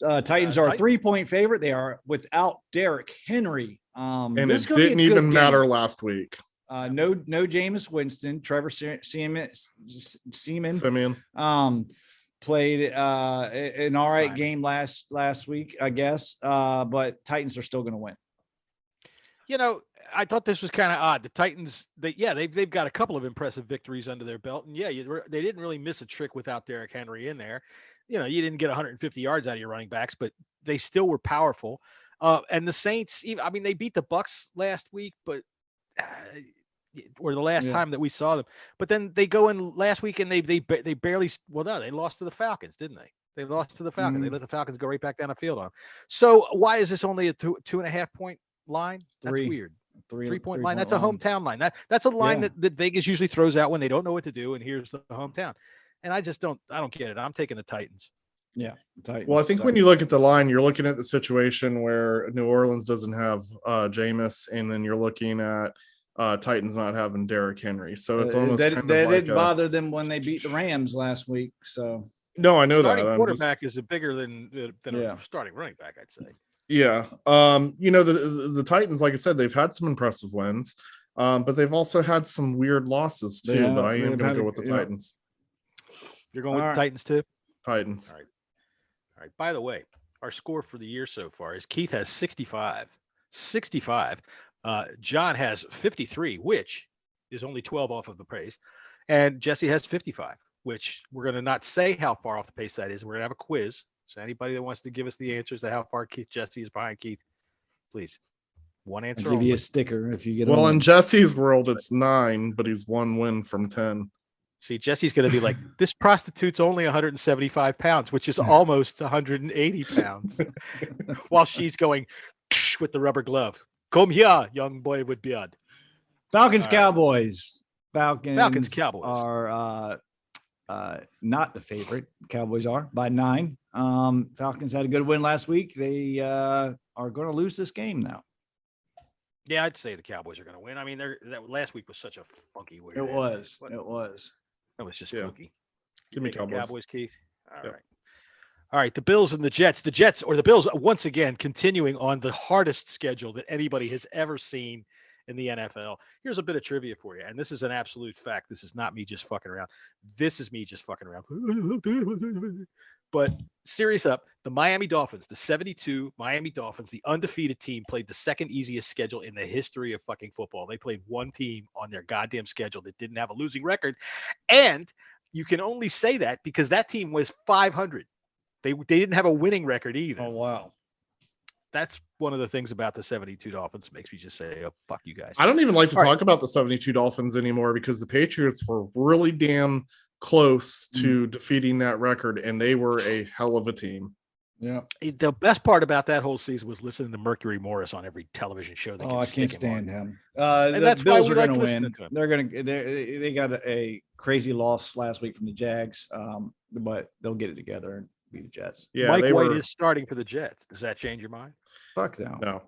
Titans are a 3-point favorite. They are without Derrick Henry. And it didn't even matter last week. No Jameis Winston. Trevor Siemian played an all right game last week, I guess. But Titans are still going to win. I thought this was kind of odd. The Titans, they've got a couple of impressive victories under their belt, and they didn't really miss a trick without Derrick Henry in there. You didn't get 150 yards out of your running backs, but they still were powerful. And the Saints, they beat the Bucs last week, but or the last time that we saw them. But then they go in last week and they barely. Well, no, they lost to the Falcons, didn't they? They lost to the Falcons. They let the Falcons go right back down the field on them. So why is this only a 2.5 point line? That's weird. 3-point line. That's a hometown line. That's a line that Vegas usually throws out when they don't know what to do. And here's the hometown. And I don't get it. I'm taking the Titans. Yeah. Titans, well, I think when you look at the line, you're looking at the situation where New Orleans doesn't have Jameis, and then you're looking at Titans not having Derrick Henry. So it's almost that didn't bother them when they beat the Rams last week. So no, I know starting that quarterback is bigger than a starting running back, I'd say. Yeah. The Titans, like I said, they've had some impressive wins, but they've also had some weird losses too. Yeah, but I am going to go with the Titans. You're going with the Titans too? Titans. All right. By the way, our score for the year so far is Keith has 65. John has 53, which is only 12 off of the pace. And Jesse has 55, which we're going to not say how far off the pace that is. We're going to have a quiz. So anybody that wants to give us the answers to how far Jesse is behind Keith, please. One answer. I'll give you a sticker if you get. Well, in Jesse's world, it's 9, but he's 1 win from 10. See, Jesse's going to be like, this prostitute's only 175 pounds, which is almost 180 pounds, while she's going with the rubber glove. Come here, young boy with beard. Falcons, Cowboys. Falcons, Cowboys are not the favorite. Cowboys are by 9. Falcons had a good win last week. They are going to lose this game now. Yeah, I'd say the Cowboys are going to win. I mean, that last week was such a funky way. It was. That was just funky. Give me Cowboys, Keith. All right. The Bills and the Jets. The Jets or the Bills once again continuing on the hardest schedule that anybody has ever seen in the NFL. Here's a bit of trivia for you, and this is an absolute fact. This is not me just fucking around. This is me just fucking around. But serious up, the Miami Dolphins, the 72 Miami Dolphins, the undefeated team, played the second easiest schedule in the history of fucking football. They played one team on their goddamn schedule that didn't have a losing record. And you can only say that because that team was 500. They didn't have a winning record either. Oh, wow. That's one of the things about the 72 Dolphins makes me just say, oh, fuck you guys. I don't even like to talk about the 72 Dolphins anymore because the Patriots were really damn close to defeating that record, and they were a hell of a team. Yeah. The best part about that whole season was listening to Mercury Morris on every television show. I can't stand him. And the that's Bills why are we going like to win. They got a crazy loss last week from the Jags, but they'll get it together and beat the Jets. Yeah, Mike White is starting for the Jets. Does that change your mind? Fuck no.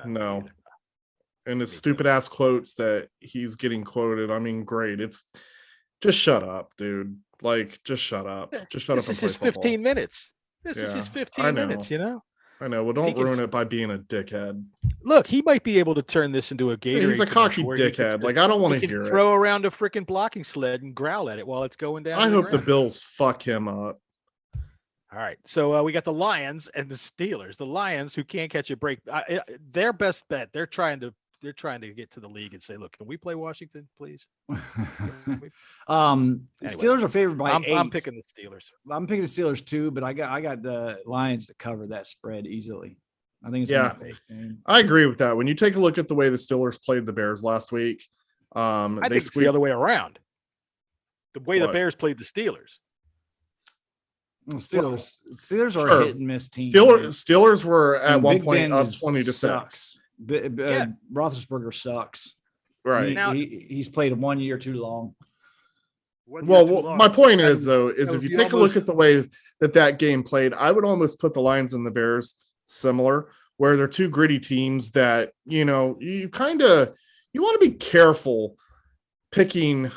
No. And the stupid ass quotes that he's getting quoted. I mean, great. It's just shut up, dude. Like, just shut up. Just shut up. This is his 15 minutes. This is his 15 minutes, you know? I know. Well, If he don't ruin can- it by being a dickhead. Look, he might be able to turn this into a Gatorade. He's a cocky commercial where he dickhead. gets Like, I don't want he to can hear throw around a freaking blocking sled and growl at it while it's going down. I to hope the ground. Bills fuck him up. All right, so we got the Lions and the Steelers. The Lions, who can't catch a break, their best bet. They're trying to get to the league and say, "Look, can we play Washington, please?" Steelers are favored by 8. I'm picking the Steelers. I'm picking the Steelers too, but I got the Lions to cover that spread easily. I think it's Yeah. gonna be a close game. I agree with that. When you take a look at the way the Steelers played the Bears last week, I they think it's the other way around. The way the What? Bears played the Steelers. Well, Steelers are Sure. a hit and miss team. Steelers were at And one Big point Ben up is- 20-6. sucks. Yeah. Roethlisberger sucks. Right. Now- He's played 1 year too long. Well, my point is though, is That if would you be take a look almost- at the way that game played, I would almost put the Lions and the Bears similar, where they're two gritty teams that, you want to be careful picking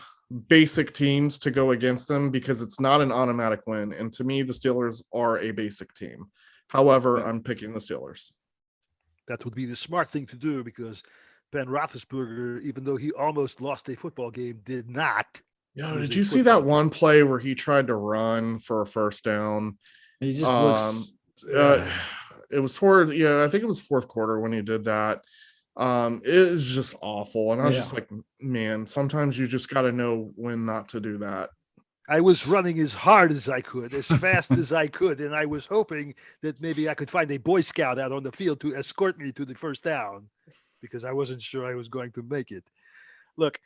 basic teams to go against them because it's not an automatic win. And to me, the Steelers are a basic team. However, I'm picking the Steelers. That would be the smart thing to do because Ben Roethlisberger, even though he almost lost a football game, did not. Yo, It was did a you see football that one play where he tried to run for a first down? He just looks. It was I think it was fourth quarter when he did that. It was just awful. And I was just like, man, sometimes you just got to know when not to do that. I was running as hard as I could, as fast as I could, and I was hoping that maybe I could find a Boy Scout out on the field to escort me to the first down because I wasn't sure I was going to make it. Look,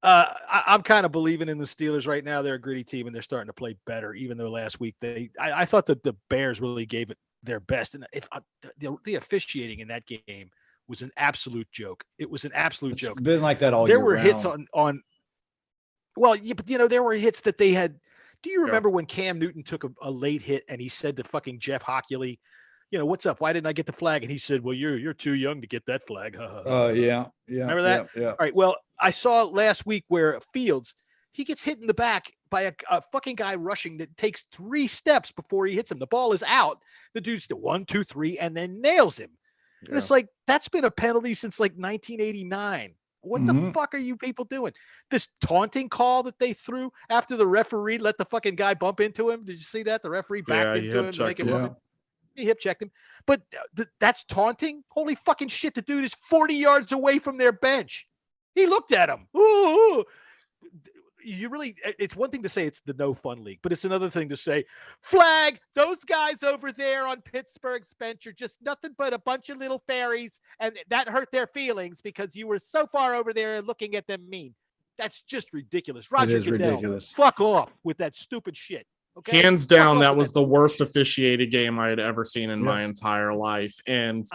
I'm kind of believing in the Steelers right now. They're a gritty team and they're starting to play better. Even though last week I thought that the Bears really gave it their best, and if the officiating in that game was an absolute joke. It was an absolute It's joke. been like that all There year were hits round. on. Well, yeah, but there were hits that they had. Do you remember when Cam Newton took a late hit and he said to fucking Jeff Hockley, "What's up? Why didn't I get the flag?" And he said, "Well, you're too young to get that flag." Yeah. Remember that? Yeah. All right. Well, I saw last week where Fields, he gets hit in the back by a fucking guy rushing that takes 3 steps before he hits him. The ball is out. The dude's the 1, 2, 3, and then nails him. And it's like, that's been a penalty since like 1989. What the fuck are you people doing? This taunting call that they threw after the referee let the fucking guy bump into him. Did you see that? The referee backed he into him hip to make him checked him. bump. He hip checked him. But that's taunting? Holy fucking shit. The dude is 40 yards away from their bench. He looked at him. Ooh. It's one thing to say it's the no fun league, but it's another thing to say, flag, those guys over there on Pittsburgh's bench are just nothing but a bunch of little fairies, and that hurt their feelings because you were so far over there looking at them mean. That's just ridiculous. Roger is Goodell, ridiculous. fuck off with that stupid shit. Okay? Hands Fuck down, off that with was the worst officiated game I had ever seen in Yeah. my entire life. And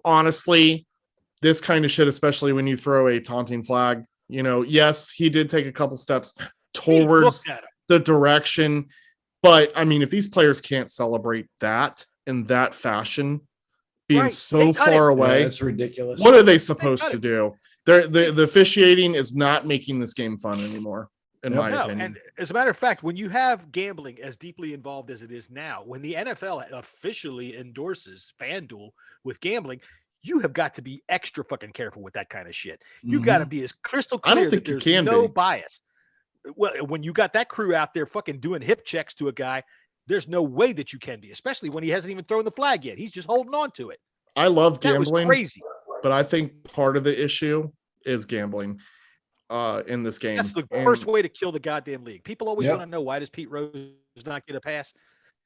honestly, this kind of shit, especially when you throw a taunting flag, yes, he did take a couple steps He towards looked at him. the direction. But I mean, if these players can't celebrate that in that fashion, being Right. so They cut far it. away, That's ridiculous. what are they supposed cut to it. do? The officiating is not making this game fun anymore, in my No, opinion. and as a matter of fact, when you have gambling as deeply involved as it is now, when the NFL officially endorses FanDuel with gambling, you have got to be extra fucking careful with that kind of shit. You got to be as crystal I don't clear that think you there's can no be. bias. Well, when you got that crew out there fucking doing hip checks to a guy, there's no way that you can be, especially when he hasn't even thrown the flag yet. He's just holding on to it. I love That was gambling, crazy. but I think part of the issue is gambling in this game. That's the And first way to kill the goddamn league. People always Yep. want to know, why does Pete Rose not get a pass?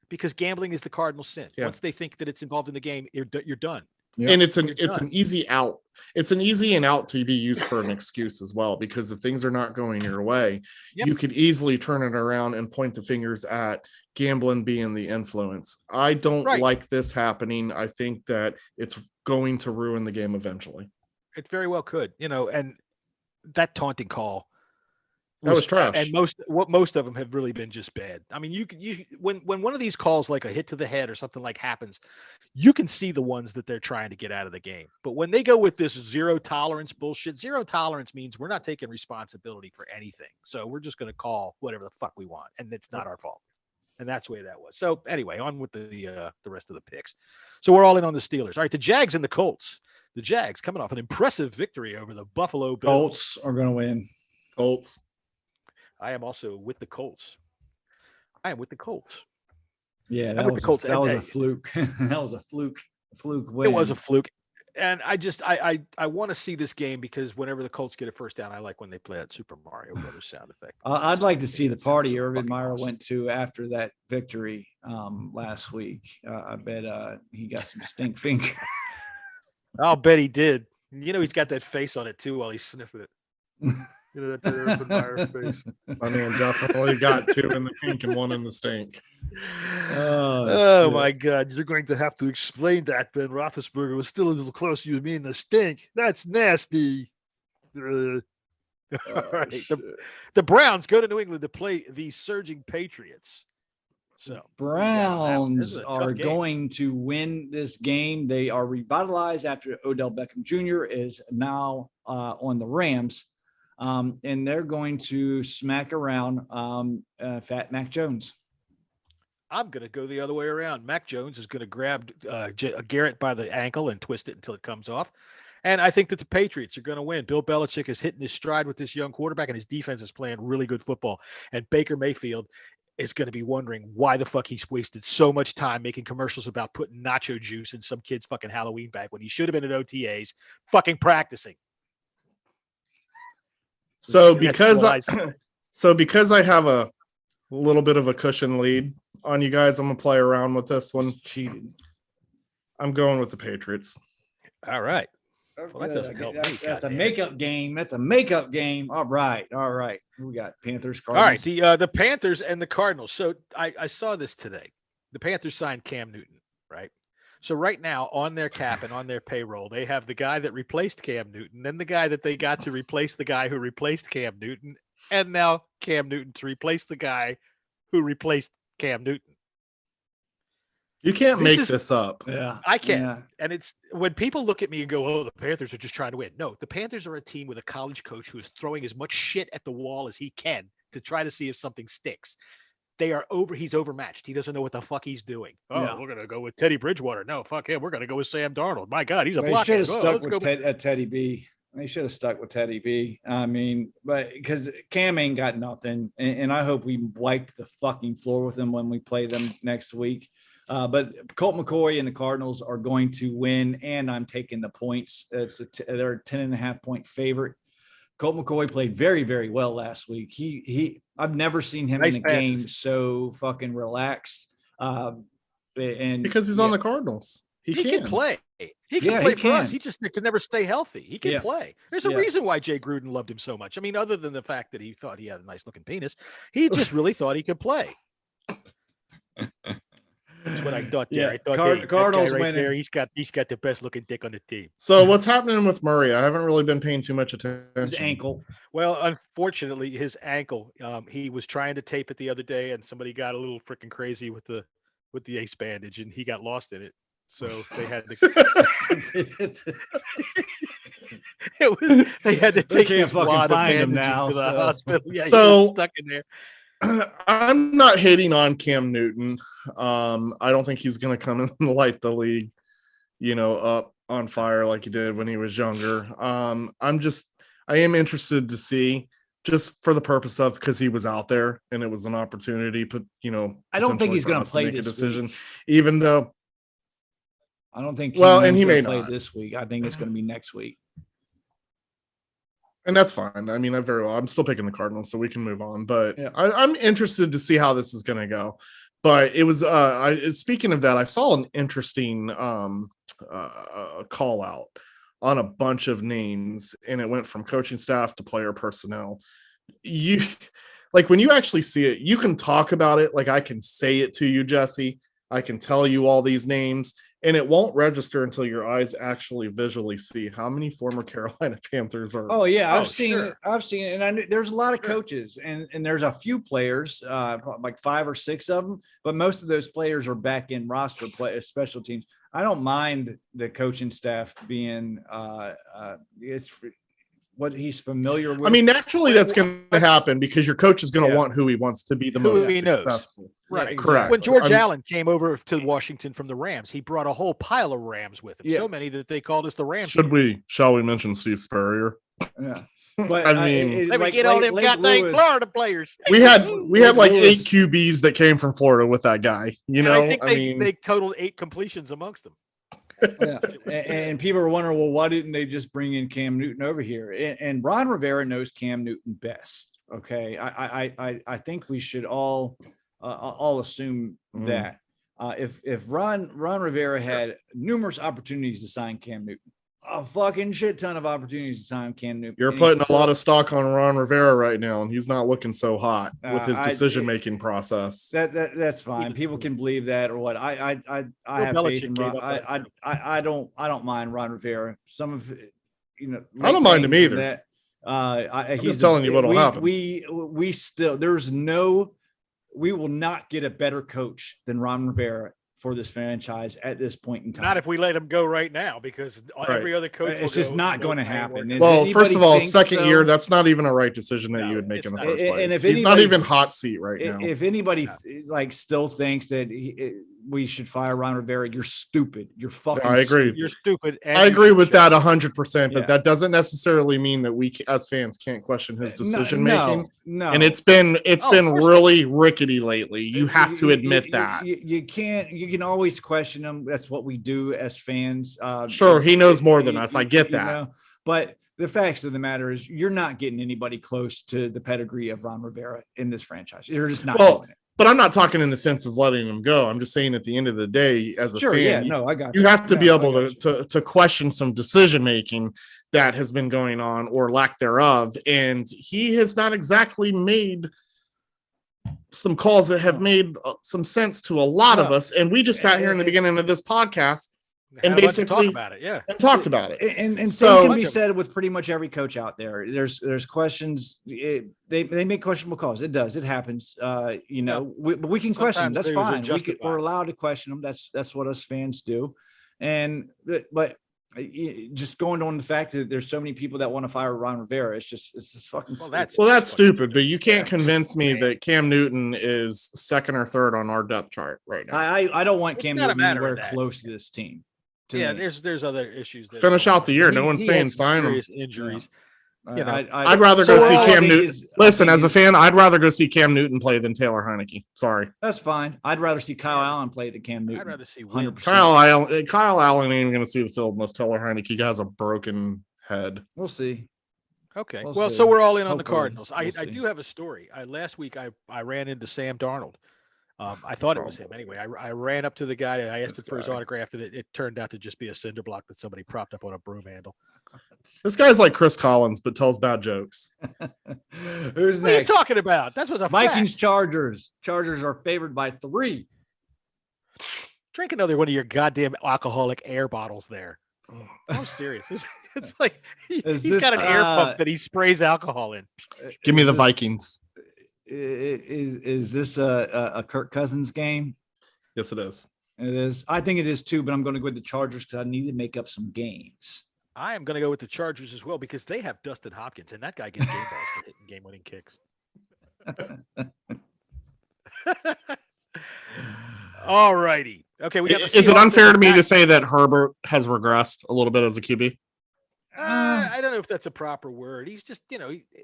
Because gambling is the cardinal sin. Yeah. Once they think that it's involved in the game, you're done. and it's an done. easy out. It's an easy and out to be used for an excuse as well, because if things are not going your way, Yep. you could easily turn it around and point the fingers at gambling being the influence. I don't Right. like this happening. I think that it's going to ruin the game eventually. It very well could, and that taunting call. That was trash. And most of them have really been just bad. I mean, when one of these calls, like a hit to the head or something like happens, you can see the ones that they're trying to get out of the game. But when they go with this zero tolerance bullshit, zero tolerance means we're not taking responsibility for anything. So we're just going to call whatever the fuck we want, and it's not our fault. And that's the way that was. So anyway, on with the rest of the picks. So we're all in on the Steelers. All right, the Jags and the Colts. The Jags coming off an impressive victory over the Buffalo Bills. Colts are going to win. Colts. I am also with the Colts. Yeah, I'm that with was, the Colts. that was a And, fluke. That was a fluke win. It was a fluke. And I want to see this game because whenever the Colts get a first down, I like when they play that Super Mario Brothers sound effect. I'd like to see the It sounds party so Urban fucking Meyer awesome. went to after that victory last week. I bet he got some stink finger. I'll bet he did. You know, he's got that face on it too while he's sniffing it. You know, that Urban Meyer face. My man definitely got 2 in the pink and 1 in the stink. Oh shit. my God! You're going to have to explain that. Ben Roethlisberger was still a little close. You mean the stink? That's nasty. All right. The Browns go to New England to play the surging Patriots. So Browns This is a tough are game. going to win this game. They are revitalized after Odell Beckham Jr. is now on the Rams. And they're going to smack around Fat Mac Jones. I'm going to go the other way around. Mac Jones is going to grab Garrett by the ankle and twist it until it comes off. And I think that the Patriots are going to win. Bill Belichick is hitting his stride with this young quarterback, and his defense is playing really good football. And Baker Mayfield is going to be wondering why the fuck he's wasted so much time making commercials about putting nacho juice in some kid's fucking Halloween bag when he should have been at OTAs fucking practicing. So That's because what I say. because I have a little bit of a cushion lead on you guys, I'm gonna play around with this one. Cheated. I'm going with the Patriots. All right. Well, that doesn't help me. That's a goddamn. makeup game. That's a makeup game. All right. We got Panthers, All right, Cardinals. the Panthers and the Cardinals. So I saw this today. The Panthers signed Cam Newton, right? So right now on their cap and on their payroll, they have the guy that replaced Cam Newton, then the guy that they got to replace the guy who replaced Cam Newton, and now Cam Newton to replace the guy who replaced Cam Newton. You can't This make is- this up. Yeah. I can't. Yeah. And it's when people look at me and go, "Oh, the Panthers are just trying to win." No, the Panthers are a team with a college coach who is throwing as much shit at the wall as he can to try to see if something sticks. He's overmatched. He doesn't know what the fuck he's doing. Oh, Yeah. we're gonna go with Teddy Bridgewater. No, fuck him. We're gonna go with Sam Darnold. My God, he's a They blocker. should have Oh, stuck let's go with Teddy B. They should have stuck with Teddy B. I mean, but because Cam ain't got nothing, and I hope we wipe the fucking floor with them when we play them next week. But Colt McCoy and the Cardinals are going to win, and I'm taking the points. They're a 10.5-point favorite. Colt McCoy played very, very well last week. I've never seen him Nice in a game passes. so fucking relaxed. And Because he's on the Cardinals. He can can. play. He can Yeah, play he for us. can. He just could never stay healthy. He can Yeah. play. There's a Yeah. reason why Jay Gruden loved him so much. I mean, other than the fact that he thought he had a nice looking penis, he just really thought he could play. That's what I thought there. Yeah, I thought that Cardinals guy right winning. there, he's got the best looking dick on the team. So what's happening with Murray? I haven't really been paying too much attention. his ankle. Well, unfortunately, his ankle. He was trying to tape it the other day, and somebody got a little freaking crazy with the ace bandage, and he got lost in it. So they had to. They had to take can't this fucking wad of find him bandages now, to the so- hospital. Yeah, he So- was stuck in there. I'm not hating on Cam Newton. I don't think he's going to come in and light the league, up on fire like he did when he was younger. I am interested to see, just for the purpose of, because he was out there and it was an opportunity. I don't think he's going gonna to play make a this decision, week. even though. I don't think. Well, and Keenan's he gonna may play not. this week. I think it's going to be next week. And that's fine. I mean, I'm still picking the Cardinals, so we can move on. But Yeah. I'm interested to see how this is going to go. But it was, speaking of that, I saw an interesting call out on a bunch of names, and it went from coaching staff to player personnel. When you actually see it, you can talk about it. Like, I can say it to you, Jesse. I can tell you all these names, and it won't register until your eyes actually visually see how many former Carolina Panthers are. Oh yeah, I've Oh, seen sure. it. I've seen it, and I knew there's a lot of coaches, and there's a few players, like 5 or 6 of them, but most of those players are back in roster play, special teams. I don't mind the coaching staff being what he's familiar with. I mean, naturally, that's going to happen because your coach is going to want who he wants to be the Who most he knows. successful. Right. Correct. When George I'm- Allen came over to Washington from the Rams, he brought a whole pile of Rams with him. Yeah. So many that they called us the Rams. Shall we mention Steve Spurrier? Yeah. But I mean, Let me get all them goddamn Florida players. we had like Lewis. 8 QBs that came from Florida with that guy. You And know, I think they totaled 8 completions amongst them. Yeah. And people are wondering, well, why didn't they just bring in Cam Newton over here? And Ron Rivera knows Cam Newton best. Okay, I think we should all assume that if Ron Rivera had numerous opportunities to sign Cam Newton, a fucking shit ton of opportunities to sign Cam Newton. you're putting a lot of stock on Ron Rivera right now, and he's not looking so hot with his I- decision-making process. That's fine. People can believe that or what. I have faith in Belichick Ron. gave up I don't mind Ron Rivera. Some of I don't mind him claims either. that, He's just telling you what'll happen. We still we will not get a better coach than Ron Rivera for this franchise at this point in time. Not if we let him go right now, because every other coach. It's just not going to happen. And Well, if first of anybody all, thinks second so- year, that's not even a right decision that No, you would make it's in the not. first And place. if He's not anybody- even hot seat right now. If anybody like still thinks that we should fire Ron Rivera, you're stupid. You're fucking. I agree. stupid. You're stupid. and I you agree should with shut that up. 100%, but Yeah. that doesn't necessarily mean that we as fans can't question his decision making. No, And it's been Oh, been of course really rickety lately. You have to admit that. You can't. You can always question him. That's what we do as fans. Sure, he knows more than us. I get that. know, but the facts of the matter is, you're not getting anybody close to the pedigree of Ron Rivera in this franchise. You're just not Well, doing it. But I'm not talking in the sense of letting him go. I'm just saying at the end of the day, as a Sure. fan, Yeah. No, I got you have to be No, I able got you. to question some decision making that has been going on or lack thereof. And he has not exactly made some calls that have made some sense to a lot of No. us. And we just sat here in the beginning of this podcast Had and a bunch to basically- talk about it. Yeah. and talked about it. And So- same can be said with pretty much every coach out there. There's questions. They make questionable calls. It does. It happens. We can question them. Sometimes That's those are fine. justified. We're allowed to question them. That's what us fans do. But just going on the fact that there's so many people that want to fire Ron Rivera, it's just fucking. Well, stupid. That's stupid, but you can't Yeah. convince me that Cam Newton is second or third on our depth chart right now. I don't want It's Cam not a Newton matter of anywhere that. close to this team. to Yeah, me. there's other issues. that- Finish out the year. No He- one's he saying had some sign him. serious injuries. You know, I'd rather so go see all I Cam think Newton. is- Listen, I as a think fan, I'd rather go see Cam Newton play than Taylor Heineke. Sorry. that's fine. I'd rather see Kyle Allen play than Cam Newton. I'd rather see 100%. Kyle Allen ain't even going to see the field unless Taylor Heineke has a broken head. We'll see. Okay. We'll Well, see. so we're all in on the Hopefully. Cardinals. I We'll see. do have a story. Last week I ran into Sam Darnold. I thought it was him anyway. I ran up to the guy. I asked This him for his guy. autograph, and it turned out to just be a cinder block that somebody propped up on a broom handle. This guy's like Chris Collins, but tells bad jokes. Who's What are you next? talking about? That's what's a Vikings, fact. Chargers. Chargers are favored by 3. Drink another one of your goddamn alcoholic air bottles there. I'm serious. It's like Is he's got this, an air pump that he sprays alcohol in. Give me the Is this- Vikings. Is this a Kirk Cousins game? Yes, it is. It is. I think it is too, but I'm going to go with the Chargers because I need to make up some games. I am going to go with the Chargers as well because they have Dustin Hopkins, and that guy gets game balls for hitting game-winning kicks. All righty. Okay, we got the Is it Seahawks unfair and to the me to Packers. say that Herbert has regressed a little bit as a QB? I don't know if that's a proper word. He's just,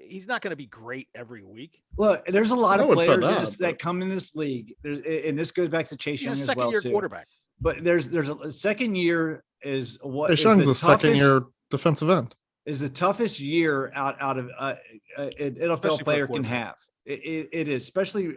he's not going to be great every week. Look, there's a lot I of would say players that, that but- come in this league, and this goes back to Chase He's Young a as well second-year too. quarterback. But there's a second year is what Chase is Young's the a second toughest- year defensive end. is the toughest year out of an Especially NFL for a player can quarterback. have. It is, especially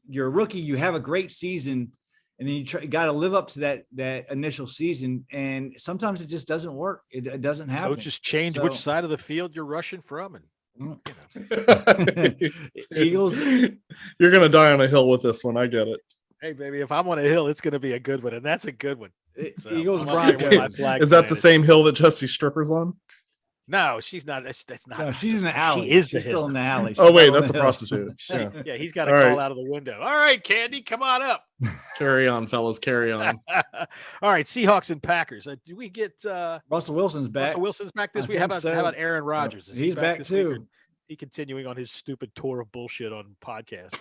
you're a rookie. You have a great season, and then you got to live up to that initial season. And sometimes it just doesn't work. It doesn't happen. Coaches change which So- side of the field you're rushing from, and Eagles. You're gonna die on a hill with this one. I get it. hey, baby, if I'm on a hill, it's going to be a good one, and that's a good one. So, Eagles I'm up there with my Broncos. flag Is that the planted. same hill that Jesse Stripper's on? No, she's not. That's not. No, she's in the alley. She is She's the still hill. in the alley. Oh She's wait, not on that's the a hill. prostitute. Yeah. Yeah, he's got to All call right. out of the window. All right, Candy, come on up. Carry on, fellas. Carry on. All right, Seahawks and Packers. Do we get Russell Wilson's back. Russell Wilson's back this I week? How think about so. how about Aaron Rodgers? Is he He's back this week, or too. he continuing on his stupid tour of bullshit on podcasts?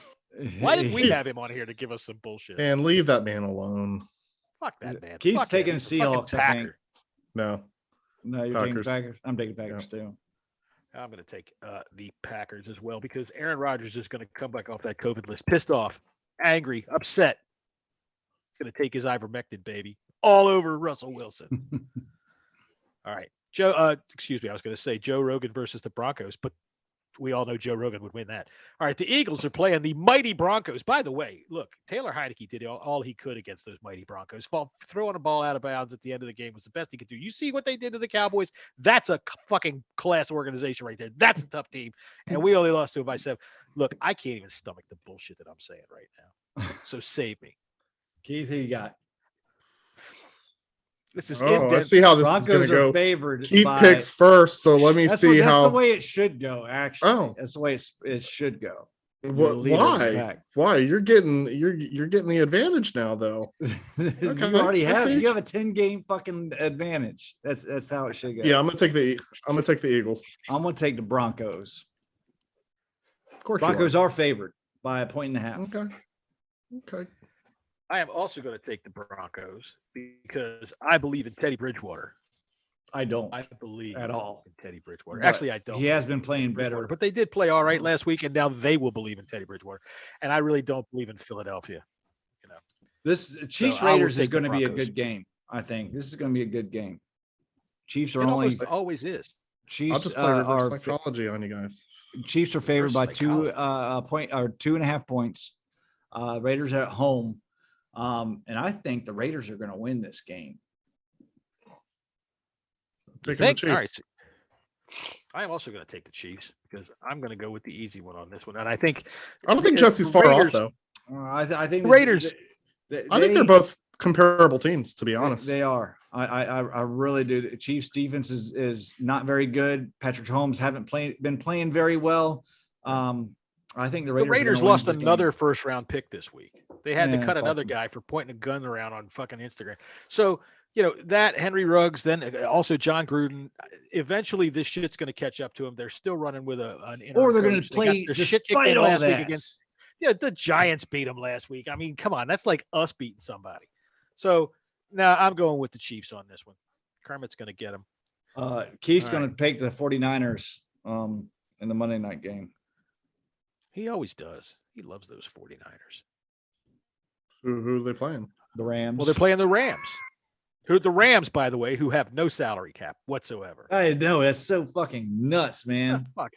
Why didn't we have him on here to give us some bullshit? And leave that man alone. Fuck that man. Keith's Fuck taking him. the He's a fucking Seahawks, I think. Packer. No. No, you're taking the Packers. Packers. I'm taking the Packers too. I'm going to take the Packers as well because Aaron Rodgers is going to come back off that COVID list, pissed off, angry, upset. He's going to take his ivermectin, baby, all over Russell Wilson. All right, Joe. Excuse me, I was going to say Joe Rogan versus the Broncos, but we all know Joe Rogan would win that. All right, the Eagles are playing the mighty Broncos. By the way, look, Taylor Heineke did all he could against those mighty Broncos. Throwing a ball out of bounds at the end of the game was the best he could do. You see what they did to the Cowboys? That's a fucking class organization right there. That's a tough team. And we only lost to them by 7. Look, I can't even stomach the bullshit that I'm saying right now. So save me. Keith, who you got? This is I see how this is going Broncos to go. are favored. Keith by, picks first, so let me see that's how. the way it should go. Actually, Oh. that's the way it should go. Why? Why? You're getting the advantage now, though. You Okay, already I have. see. You have a 10-game fucking advantage. That's how it should go. Yeah, I'm gonna take the Eagles. I'm gonna take the Broncos. Of course, Broncos are favored by 1.5 points. Okay. I am also going to take the Broncos because I believe in Teddy Bridgewater. I don't I believe at all. in Teddy Bridgewater. But Actually, I don't. He has been playing Bridgewater, better. but they did play all right last week, and now they will believe in Teddy Bridgewater. And I really don't believe in Philadelphia. You know, This Chiefs So I will Raiders is take the going to be a Broncos. good game. I think this is going to be a good game. Chiefs are it only always is. Chiefs I'll just play reverse are psychology on you guys. Chiefs are favored by Reverse psychology. 2.5 points. Raiders are at home. And I think the Raiders are going to win this game. Taking the Chiefs. All right. I am also going to take the Chiefs because I'm going to go with the easy one on this one. And I think I don't think Jesse's far Raiders- off though. I think Raiders. I think they're both comparable teams, to be honest. They are. I really do. The Chiefs defense is not very good. Patrick Holmes haven't been playing very well. I think the the Raiders, Raiders lost another first-round pick this week. They had to Yeah, cut another guy for pointing a gun around on fucking Instagram. So, you know, that Henry Ruggs, then also John Gruden. Eventually, this shit's going to catch up to them. They're still running with an interim or they're going coach. to They got play their shit kicked despite in all last week that. against. Yeah, the Giants beat them last week. I mean, come on, that's like us beating somebody. So now I'm going with the Chiefs on this one. Kermit's going to get them. Keith's All going to take the 49ers in the Monday night game. He always does. He loves those 49ers. Who are they playing? The Rams. Well, they're playing the Rams. Who the Rams, by the way, who have no salary cap whatsoever. I know that's so fucking nuts, man. Fuck.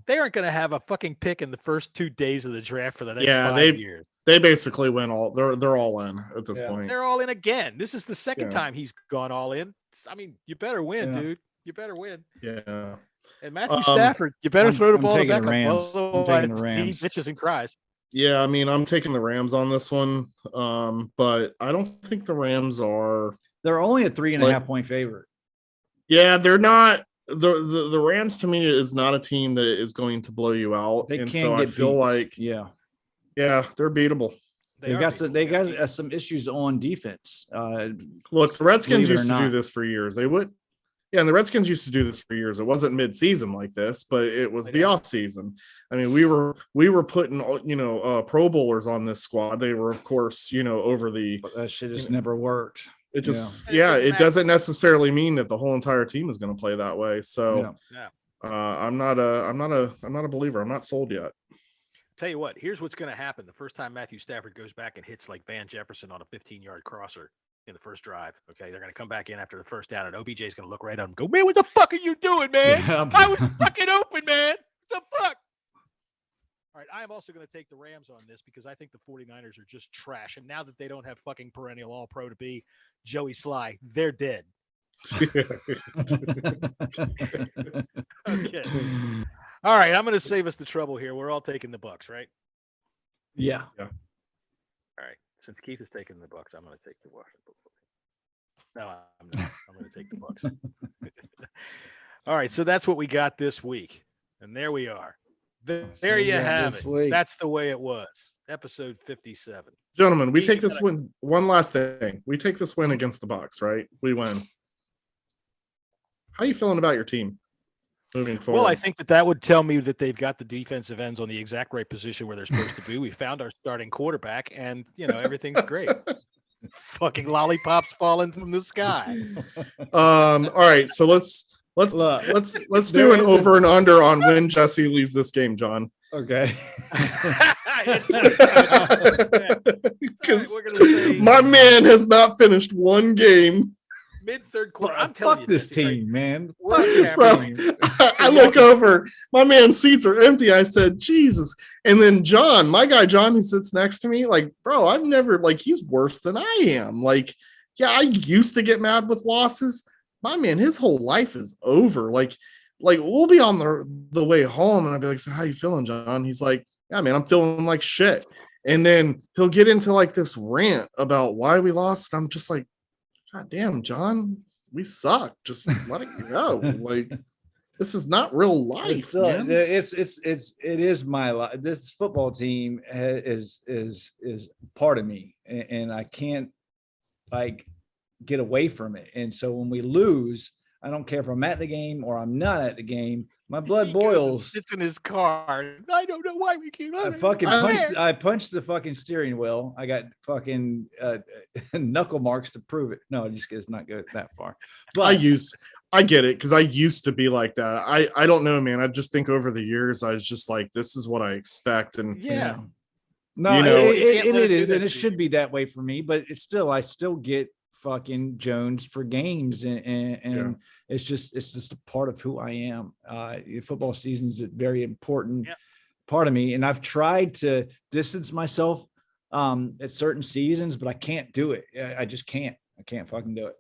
They aren't going to have a fucking pick in the first 2 days of the draft for the next Yeah, 5 years. They basically went all. They're all in at this point. They're all in again. This is the second Yeah. time he's gone all in. I mean, you better win, Yeah. dude. You better win. Yeah. And Matthew Stafford, you better throw the I'm ball to taking the Beckham. Rams. I'm Otherwise, taking the Rams. He bitches and cries. Yeah, I mean, I'm taking the Rams on this one, but I don't think the Rams are. They're only a 3.5 point favorite. Yeah, they're not. The Rams to me is not a team that is going to blow you out. They and can so get I feel beat. like yeah, they're beatable. they got some issues on defense. Look, the Redskins Believe it or used to do not. this for years. They would. Yeah, and the Redskins used to do this for years. It wasn't mid-season like this, but it was the off-season. I mean, we were putting Pro Bowlers on this squad. They were, of course, over the. But that shit just never worked. It just Yeah. it doesn't necessarily mean that the whole entire team is going to play that way. So Yeah. I'm not a believer. I'm not sold yet. Tell you what, here's what's going to happen. The first time Matthew Stafford goes back and hits like Van Jefferson on a 15-yard crosser in the first drive. Okay, they're going to come back in after the first down, and OBJ is going to look right at him and go, "Man, what the fuck are you doing, man? Yeah. I was fucking open, man. What the fuck?" All right, I am also going to take the Rams on this because I think the 49ers are just trash. And now that they don't have fucking perennial All-Pro to be Joey Sly, they're dead. Okay. All right, I'm going to save us the trouble here. We're all taking the Bucs, right? Yeah. All right. Since Keith is taking the Bucs, I'm going to take the Washington football team. No, I'm not. I'm going to take the Bucs. All right, so that's what we got this week, and there we are. That's There what we you got have this it. week. That's the way it was. Episode 57. Gentlemen, we Keith, take you this gotta- win. One last thing. We take this win against the Bucs, right? We win. How you feeling about your team moving forward? Well, I think that would tell me that they've got the defensive ends on the exact right position where they're supposed to be. We found our starting quarterback, and everything's great. Fucking lollipops falling from the sky. All right, so let's Look, do an over and under on when Jesse leaves this game, John. Okay. Because We're gonna say my man has not finished one game. mid-third quarter. I'm telling Fuck you, this Jesse, team, man. we're Fuck this So, team. I look over, my man's seats are empty. I said, Jesus. And then John, my guy John, who sits next to me, like, bro, I've never, like, he's worse than I am. Like, yeah, I used to get mad with losses. My man, his whole life is over. Like we'll be on the way home, and I'll be like, so how you feeling, John? He's like, yeah, man, I'm feeling like shit. And then he'll get into like this rant about why we lost. I'm just like, God damn, John, we suck. Just let it go. Like, this is not real life. It's still, man. it is my life. This football team is part of me, and I can't like get away from it. And so when we lose, I don't care if I'm at the game or I'm not at the game. My blood he goes and boils. sits in his car. I don't know why we keep. I punched the fucking steering wheel. I got fucking knuckle marks to prove it. No, it's not go that far. But I get it, because I used to be like that. I don't know, man. I just think over the years I was just like, this is what I expect. And Yeah. no, You know- it is, and it should be that way for me. But it's still, I still get fucking Jones for games, and it's just a part of who I am. Football season is a very important part of me, and I've tried to distance myself at certain seasons, but I can't do it. I just can't. I can't fucking do it.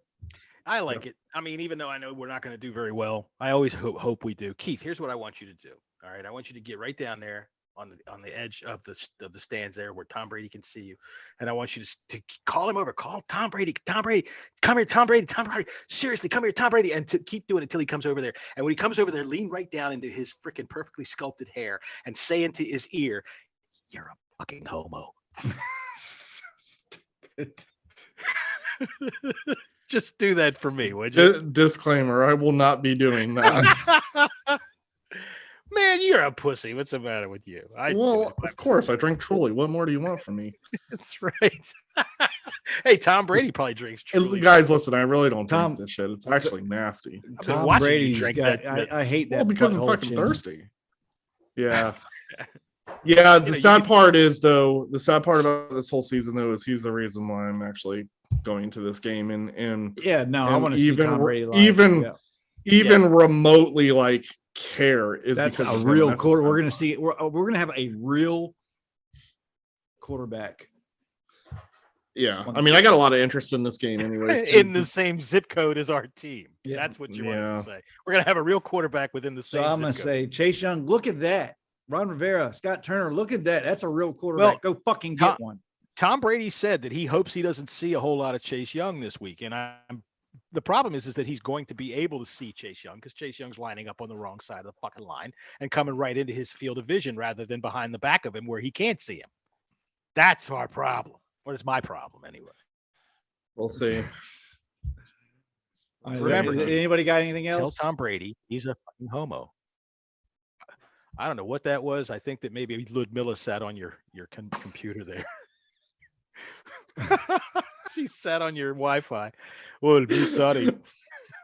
I like it. I mean, even though I know we're not going to do very well, I always hope we do. Keith, here's what I want you to do. All right, I want you to get right down there on the edge of the stands there where Tom Brady can see you, and I want you to call him over. Call Tom Brady. Tom Brady, come here, Tom Brady. Tom Brady, seriously, come here, Tom Brady, and to keep doing it until he comes over there. And when he comes over there, lean right down into his freaking perfectly sculpted hair and say into his ear, "You're a fucking homo." Just do that for me, would you? Disclaimer, I will not be doing that. Man, you're a pussy. What's the matter with you? Well, of course, I drink Truly. What more do you want from me? That's right. Hey, Tom Brady probably drinks Truly. Guys, listen, I really don't Tom- drink this shit. It's actually nasty. I've been Tom watching you Brady's drink got. that. I hate that. Well, because I'm butthole fucking chin. thirsty. Yeah. Yeah, the sad part about this whole season, though, is he's the reason why I'm actually going to this game. And Yeah, no, I and want to see Tom Brady live. even remotely like care is That's because a of him. real That's quarter. the We're sad gonna see. We're gonna have a real quarterback. Yeah, I mean, I got a lot of interest in this game, anyways. too. In the same zip code as our team. Yeah. That's what you wanted Yeah. to say. We're gonna have a real quarterback within the So same. I'm zip gonna code. say Chase Young. Look at that. Ron Rivera, Scott Turner. Look at that. That's a real quarterback. Go fucking get one. Tom Brady said that he hopes he doesn't see a whole lot of Chase Young this week, and the problem is that he's going to be able to see Chase Young because Chase Young's lining up on the wrong side of the fucking line and coming right into his field of vision rather than behind the back of him where he can't see him. That's our problem. Or it's my problem anyway. We'll see. Remember, anybody got anything Tell else? Tom Brady he's a fucking homo. I don't know what that was. I think that maybe Ludmilla sat on your computer there. She sat on your Wi-Fi. Well, be sorry.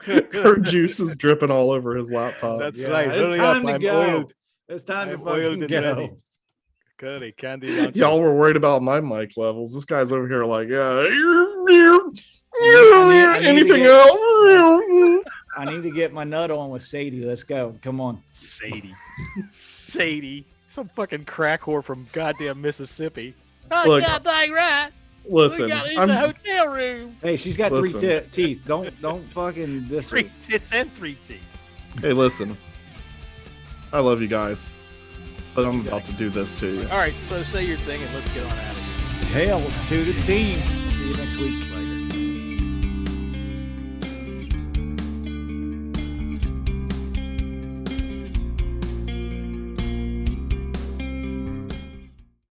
Her juice is dripping all over his laptop. That's Yeah, right. it's Hurry time up. to I'm go. oiled. It's time to I'm oiled fucking and go. ready. Curry, candy. lunch. Y'all were worried about my mic levels. This guy's over here like, I need to anything get- else? I need to get my nut on with Sadie. Let's go. Come on. Sadie. Some fucking crack whore from goddamn Mississippi. Oh, Look, yeah, dang right. Listen, We got in the hotel room. Hey, she's got Listen. three teeth. Don't fucking this. 3 tits and 3 teeth. hey, listen. I love you guys, but I'm about to do this to you. All right, so say your thing and let's get on out of here. Hell to the team. See you next week.